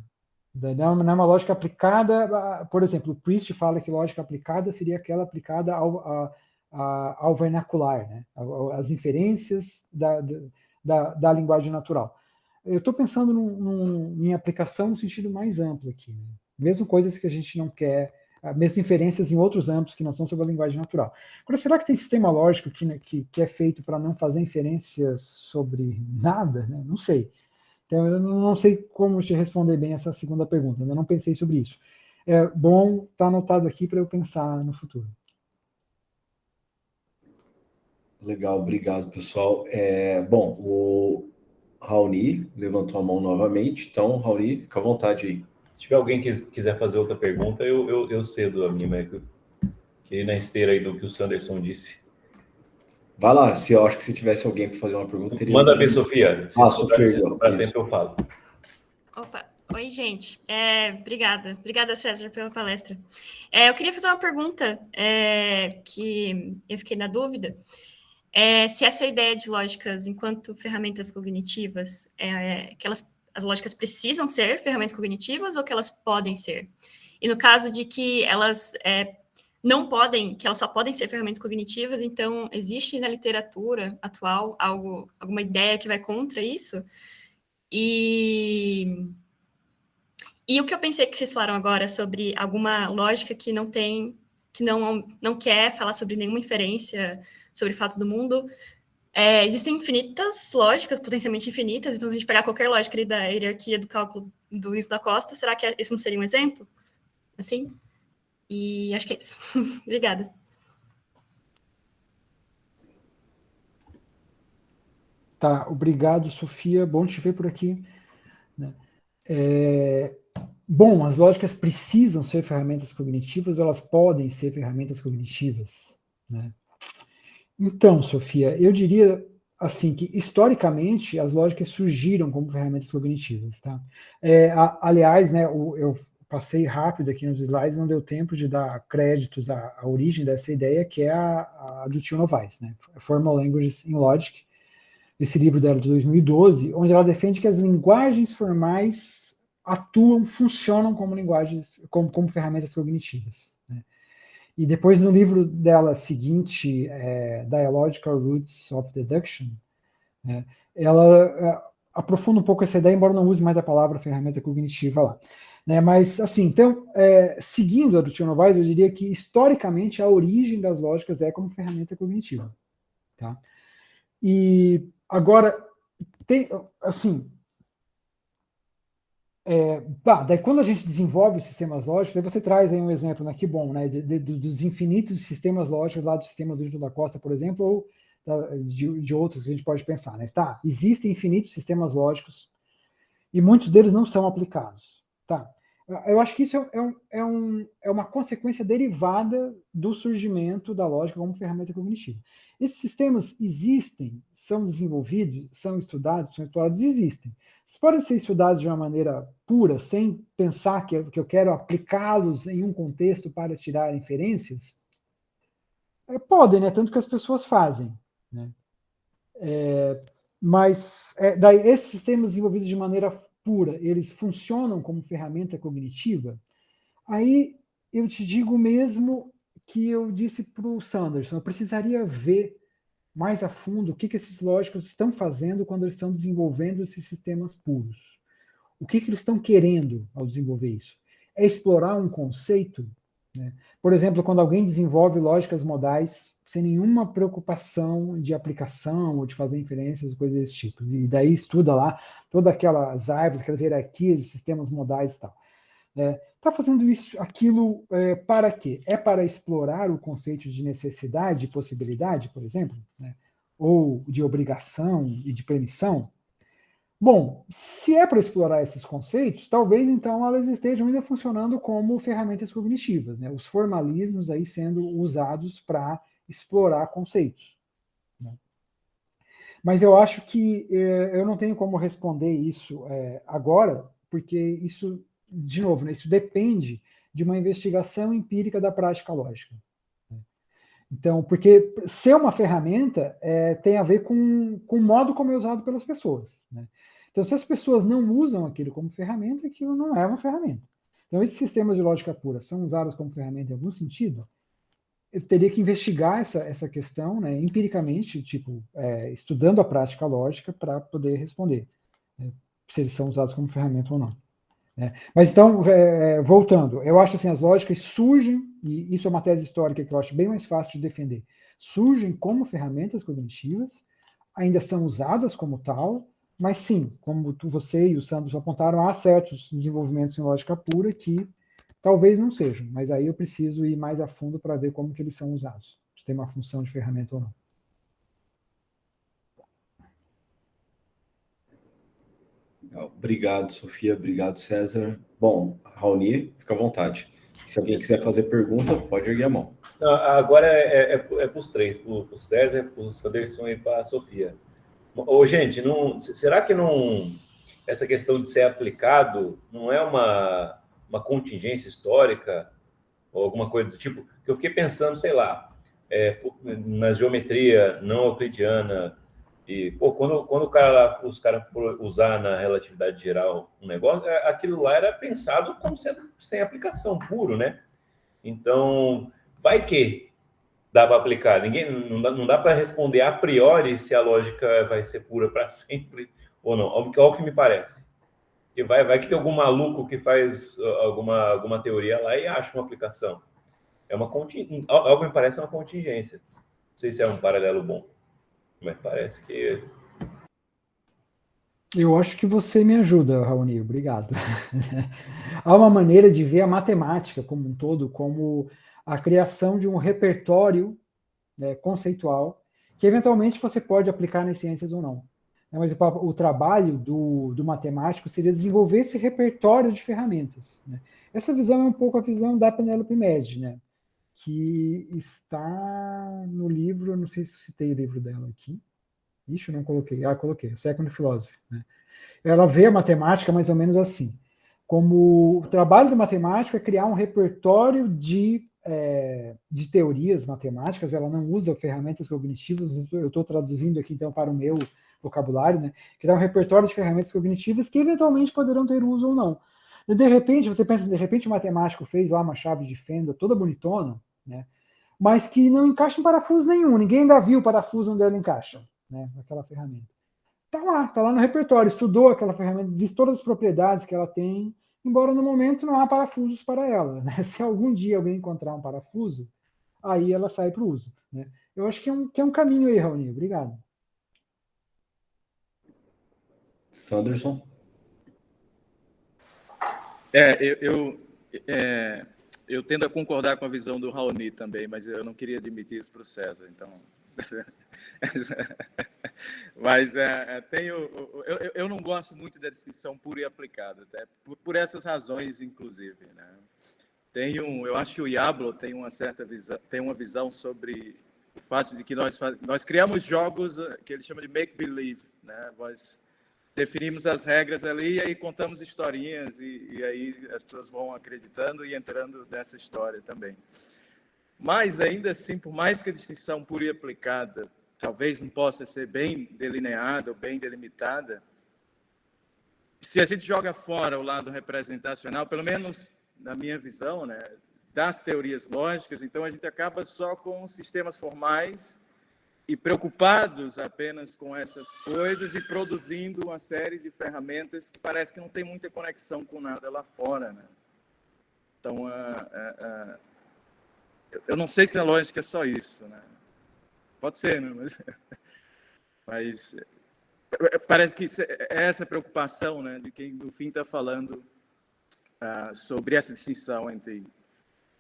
Não é uma lógica aplicada, por exemplo, o Priest fala que lógica aplicada seria aquela aplicada ao vernacular, né? As inferências da linguagem natural. Eu estou pensando em aplicação no sentido mais amplo aqui, né? Mesmo coisas que a gente não quer, mesmo inferências em outros âmbitos que não são sobre a linguagem natural. Agora, será que tem sistema lógico que é feito para não fazer inferências sobre nada? Né? Não sei. Então, eu não sei como te responder bem essa segunda pergunta, eu não pensei sobre isso. É bom estar anotado aqui para eu pensar no futuro. Legal, obrigado, pessoal. Bom, o Raoni levantou a mão novamente, então, Raoni, fica à vontade aí. Se tiver alguém que quiser fazer outra pergunta, eu cedo a minha, mas que na esteira aí do que o Sanderson disse. Vai lá, se eu acho que se tivesse alguém para fazer uma pergunta, teria... Manda ver, Sofia. Se Sofia, tempo, eu falo. Opa, oi, gente. Obrigada. Obrigada, César, pela palestra. Eu queria fazer uma pergunta que eu fiquei na dúvida. Se essa ideia de lógicas enquanto ferramentas cognitivas, as lógicas precisam ser ferramentas cognitivas ou que elas podem ser? E no caso de que elas não podem, que elas só podem ser ferramentas cognitivas, então existe na literatura atual alguma ideia que vai contra isso? E o que eu pensei que vocês falaram agora sobre alguma lógica que não tem, que não quer falar sobre nenhuma inferência sobre fatos do mundo. Existem infinitas lógicas, potencialmente infinitas, então se a gente pegar qualquer lógica ali da hierarquia do cálculo do Newton da Costa, será que esse não seria um exemplo? Assim? E acho que é isso. Obrigada. Tá, obrigado, Sofia. Bom te ver por aqui. Né? Bom, as lógicas precisam ser ferramentas cognitivas ou elas podem ser ferramentas cognitivas? Né? Então, Sofia, eu diria assim que historicamente as lógicas surgiram como ferramentas cognitivas, tá? Aliás, né, eu passei rápido aqui nos slides, não deu tempo de dar créditos à origem dessa ideia, que é a do Tio Novaes, né? Formal Languages in Logic, esse livro dela de 2012, onde ela defende que as linguagens formais funcionam como linguagens, como ferramentas cognitivas. Né? E depois, no livro dela seguinte, Dialogical Roots of Deduction, né, ela aprofunda um pouco essa ideia, embora não use mais a palavra ferramenta cognitiva lá. Né, mas, assim, então, seguindo a do Tio Novaes, eu diria que, historicamente, a origem das lógicas é como ferramenta cognitiva. Tá? E, agora, tem, assim... daí quando a gente desenvolve sistemas lógicos, aí você traz aí um exemplo, né, que bom, né, dos infinitos sistemas lógicos lá do sistema do Newton da Costa, por exemplo, ou de outros que a gente pode pensar, né? Tá, existem infinitos sistemas lógicos e muitos deles não são aplicados. Tá, eu acho que isso é uma consequência derivada do surgimento da lógica como ferramenta cognitiva. Esses sistemas existem, são desenvolvidos, são estudados, existem. Eles podem ser estudados de uma maneira pura, sem pensar que eu quero aplicá-los em um contexto para tirar inferências? Podem, né? Tanto que as pessoas fazem. Né? Mas daí esses sistemas desenvolvidos de maneira pura, eles funcionam como ferramenta cognitiva? Aí eu te digo mesmo que eu disse para o Sanderson, eu precisaria ver mais a fundo o que esses lógicos estão fazendo quando eles estão desenvolvendo esses sistemas puros. O que eles estão querendo ao desenvolver isso? É explorar um conceito? Né? Por exemplo, quando alguém desenvolve lógicas modais sem nenhuma preocupação de aplicação ou de fazer inferências, coisas desse tipo. E daí estuda lá todas aquelas árvores, aquelas hierarquias de sistemas modais e tal. Está fazendo aquilo para quê? É para explorar o conceito de necessidade e possibilidade, por exemplo? Né? Ou de obrigação e de permissão? Bom, se é para explorar esses conceitos, talvez então elas estejam ainda funcionando como ferramentas cognitivas, né? Os formalismos aí sendo usados para explorar conceitos, né? Mas eu acho que eu não tenho como responder isso agora, porque isso, de novo, né, isso depende de uma investigação empírica da prática lógica. Então, porque ser uma ferramenta tem a ver com o modo como é usado pelas pessoas, né? Então, se as pessoas não usam aquilo como ferramenta, aquilo não é uma ferramenta. Então, esses sistemas de lógica pura são usados como ferramenta em algum sentido? Eu teria que investigar essa questão, né, empiricamente, tipo, estudando a prática lógica para poder responder, né, se eles são usados como ferramenta ou não, né? Mas então, voltando, eu acho assim, as lógicas surgem, e isso é uma tese histórica que eu acho bem mais fácil de defender, surgem como ferramentas cognitivas, ainda são usadas como tal, mas sim, como você e o Sandro apontaram, há certos desenvolvimentos em lógica pura que talvez não sejam, mas aí eu preciso ir mais a fundo para ver como que eles são usados, se tem uma função de ferramenta ou não. Obrigado, Sofia. Obrigado, César. Bom, Raoni, fica à vontade. Se alguém quiser fazer pergunta, pode erguer a mão. Agora é para os três, para o César, para o Sanderson e para a Sofia. Ô, gente, será que essa questão de ser aplicado não é uma contingência histórica ou alguma coisa do tipo? Que eu fiquei pensando, sei lá, na geometria não euclidiana, e quando os caras foram usar na relatividade geral um negócio, aquilo lá era pensado como sendo sem aplicação, puro, né? Então, vai que dá para aplicar. Não dá para responder a priori se a lógica vai ser pura para sempre ou não. Óbvio que me parece. Que vai que tem algum maluco que faz alguma teoria lá e acha uma aplicação. Algo me parece uma contingência. Não sei se é um paralelo bom, mas parece que... Eu acho que você me ajuda, Raoni, obrigado. Há uma maneira de ver a matemática como um todo, como a criação de um repertório, né, conceitual, que eventualmente você pode aplicar nas ciências ou não. Mas o trabalho do matemático seria desenvolver esse repertório de ferramentas, né? Essa visão é um pouco a visão da Penelope Medj, né, que está no livro, não sei se eu citei o livro dela aqui. Ixi, eu não coloquei. Coloquei, Second Philosophy, né? Ela vê a matemática mais ou menos assim, como o trabalho do matemático é criar um repertório de teorias matemáticas. Ela não usa ferramentas cognitivas, eu estou traduzindo aqui então para o meu vocabulário, né? Criar um repertório de ferramentas cognitivas que eventualmente poderão ter uso ou não. E de repente, você pensa, de repente o matemático fez lá uma chave de fenda toda bonitona, né? Mas que não encaixa em parafuso nenhum, ninguém ainda viu o parafuso onde ela encaixa, né? Naquela ferramenta. Tá lá no repertório, estudou aquela ferramenta, diz todas as propriedades que ela tem, embora no momento não há parafusos para ela, né? Se algum dia alguém encontrar um parafuso, aí ela sai para o uso, né? Eu acho que é um caminho aí, Raoni. Obrigado. Sanderson? Eu tendo a concordar com a visão do Raoni também, mas eu não queria admitir isso para o César, então... Mas eu não gosto muito da distinção pura e aplicada, até por essas razões, inclusive, né? Eu acho que o Yablo tem uma certa visão, tem uma visão sobre o fato de que nós criamos jogos que ele chama de make-believe, né? Nós definimos as regras ali e aí contamos historinhas e aí as pessoas vão acreditando e entrando nessa história também. Mas, ainda assim, por mais que a distinção pura e aplicada talvez não possa ser bem delineada ou bem delimitada, se a gente joga fora o lado representacional, pelo menos na minha visão, né, das teorias lógicas, então a gente acaba só com sistemas formais e preocupados apenas com essas coisas e produzindo uma série de ferramentas que parece que não tem muita conexão com nada lá fora, né? Então, eu não sei se a lógica é só isso, né? Pode ser, né? Mas parece que é essa preocupação, né, de quem, no fim, está falando sobre essa distinção entre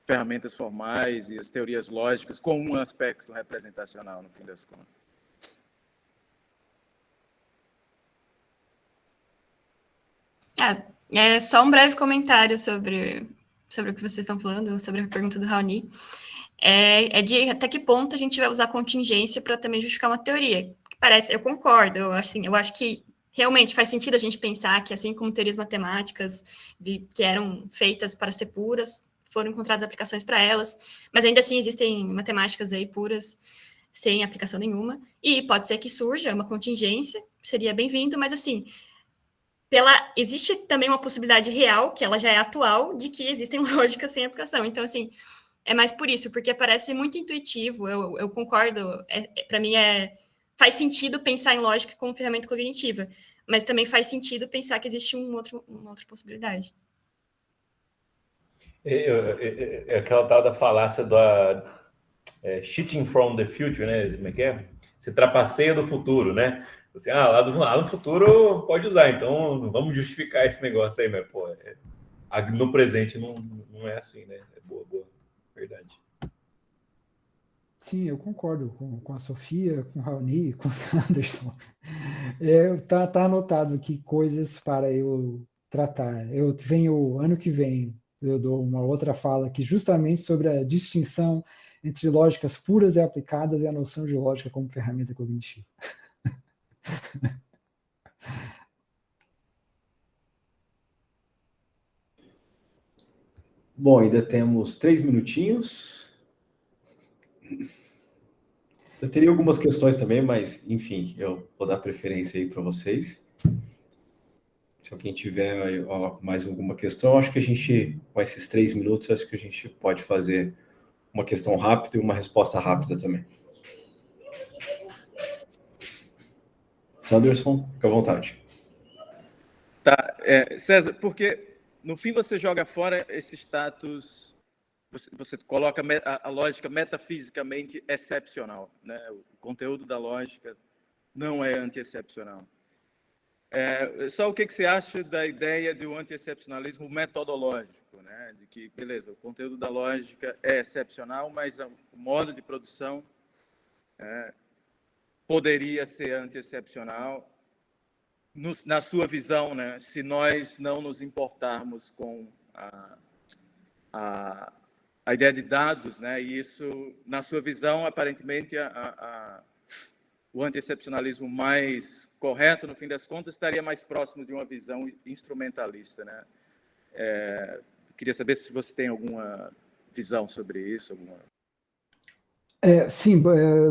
ferramentas formais e as teorias lógicas com um aspecto representacional, no fim das contas. É só um breve comentário sobre o que vocês estão falando, sobre a pergunta do Raoni. É de até que ponto a gente vai usar contingência para também justificar uma teoria. Parece, eu concordo, eu acho que realmente faz sentido a gente pensar que, assim como teorias matemáticas que eram feitas para ser puras, foram encontradas aplicações para elas, mas ainda assim existem matemáticas aí puras, sem aplicação nenhuma, e pode ser que surja uma contingência, seria bem-vindo, mas assim, existe também uma possibilidade real, que ela já é atual, de que existem lógicas sem aplicação. Então, assim, é mais por isso, porque parece muito intuitivo, eu concordo, para mim faz sentido pensar em lógica como ferramenta cognitiva, mas também faz sentido pensar que existe uma outra possibilidade. É aquela tal da falácia cheating from the future, né? Como é que é? Você trapaceia do futuro, né? Assim, lá no futuro pode usar, então vamos justificar esse negócio aí, mas, pô, no presente não é assim, né? É boa, verdade. Sim, eu concordo com a Sofia, com o Raoni, com o Sanderson. Tá anotado aqui coisas para eu tratar. Eu venho, ano que vem, eu dou uma outra fala aqui justamente sobre a distinção entre lógicas puras e aplicadas e a noção de lógica como ferramenta cognitiva. Bom, ainda temos 3 minutinhos. Eu teria algumas questões também, mas, enfim, eu vou dar preferência aí para vocês. Se alguém tiver mais alguma questão, acho que a gente, com esses 3 minutos, acho que a gente pode fazer uma questão rápida e uma resposta rápida também. Sanderson, fica à vontade. Tá, César, porque no fim você joga fora esse status, você coloca a lógica metafisicamente excepcional, né? O conteúdo da lógica não é anti-excepcional. Só o que você acha da ideia do anti-excepcionalismo metodológico, né? De que, beleza, o conteúdo da lógica é excepcional, mas o modo de produção poderia ser anti-excepcional, na sua visão, né? Se nós não nos importarmos com a ideia de dados, né? E isso, na sua visão, aparentemente, o anti-excepcionalismo mais correto, no fim das contas, estaria mais próximo de uma visão instrumentalista, né? Queria saber se você tem alguma visão sobre isso. Sim,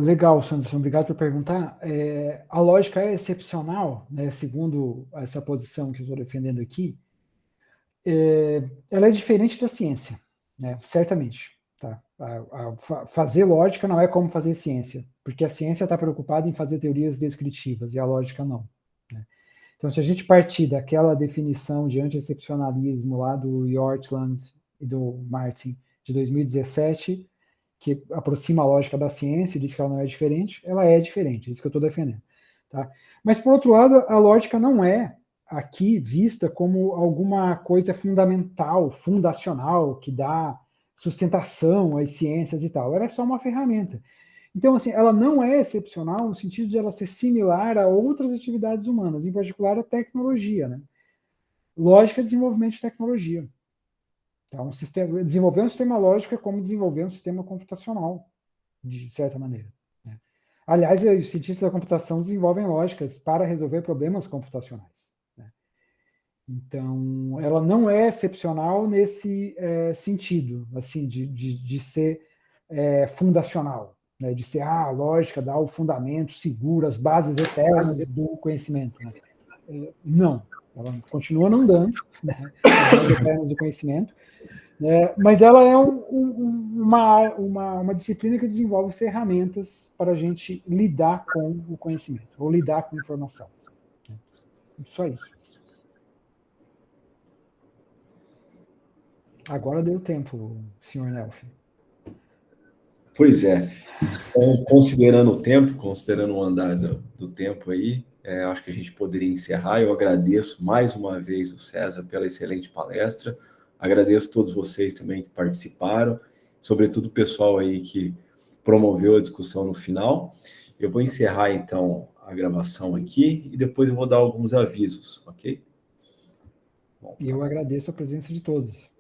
legal, Sanderson, obrigado por perguntar. A lógica é excepcional, né, segundo essa posição que eu estou defendendo aqui, ela é diferente da ciência, né, certamente. Tá? Fazer lógica não é como fazer ciência, porque a ciência está preocupada em fazer teorias descritivas e a lógica não. Né? Então, se a gente partir daquela definição de anti-excepcionalismo lá do Yortland e do Martin de 2017, que aproxima a lógica da ciência e diz que ela não é diferente, ela é diferente, é isso que eu estou defendendo. Tá? Mas, por outro lado, a lógica não é aqui vista como alguma coisa fundamental, fundacional, que dá sustentação às ciências e tal. Ela é só uma ferramenta. Então, assim, ela não é excepcional no sentido de ela ser similar a outras atividades humanas, em particular a tecnologia. Né? Lógica é desenvolvimento de tecnologia. Então, desenvolver um sistema lógico é como desenvolver um sistema computacional, de certa maneira. Né? Aliás, os cientistas da computação desenvolvem lógicas para resolver problemas computacionais. Né? Então, ela não é excepcional nesse sentido, assim, de ser fundacional, né? De ser a lógica dá o fundamento seguro, as bases eternas do conhecimento. Né? Não, ela continua não dando, né? As bases eternas do conhecimento. Mas ela é uma disciplina que desenvolve ferramentas para a gente lidar com o conhecimento, ou lidar com a informação. Só isso. Agora deu tempo, senhor Nelfi. Pois é. Então, considerando o tempo, considerando o andar do tempo aí, acho que a gente poderia encerrar. Eu agradeço mais uma vez o César pela excelente palestra. Agradeço a todos vocês também que participaram, sobretudo o pessoal aí que promoveu a discussão no final. Eu vou encerrar, então, a gravação aqui e depois eu vou dar alguns avisos, ok? E eu agradeço a presença de todos.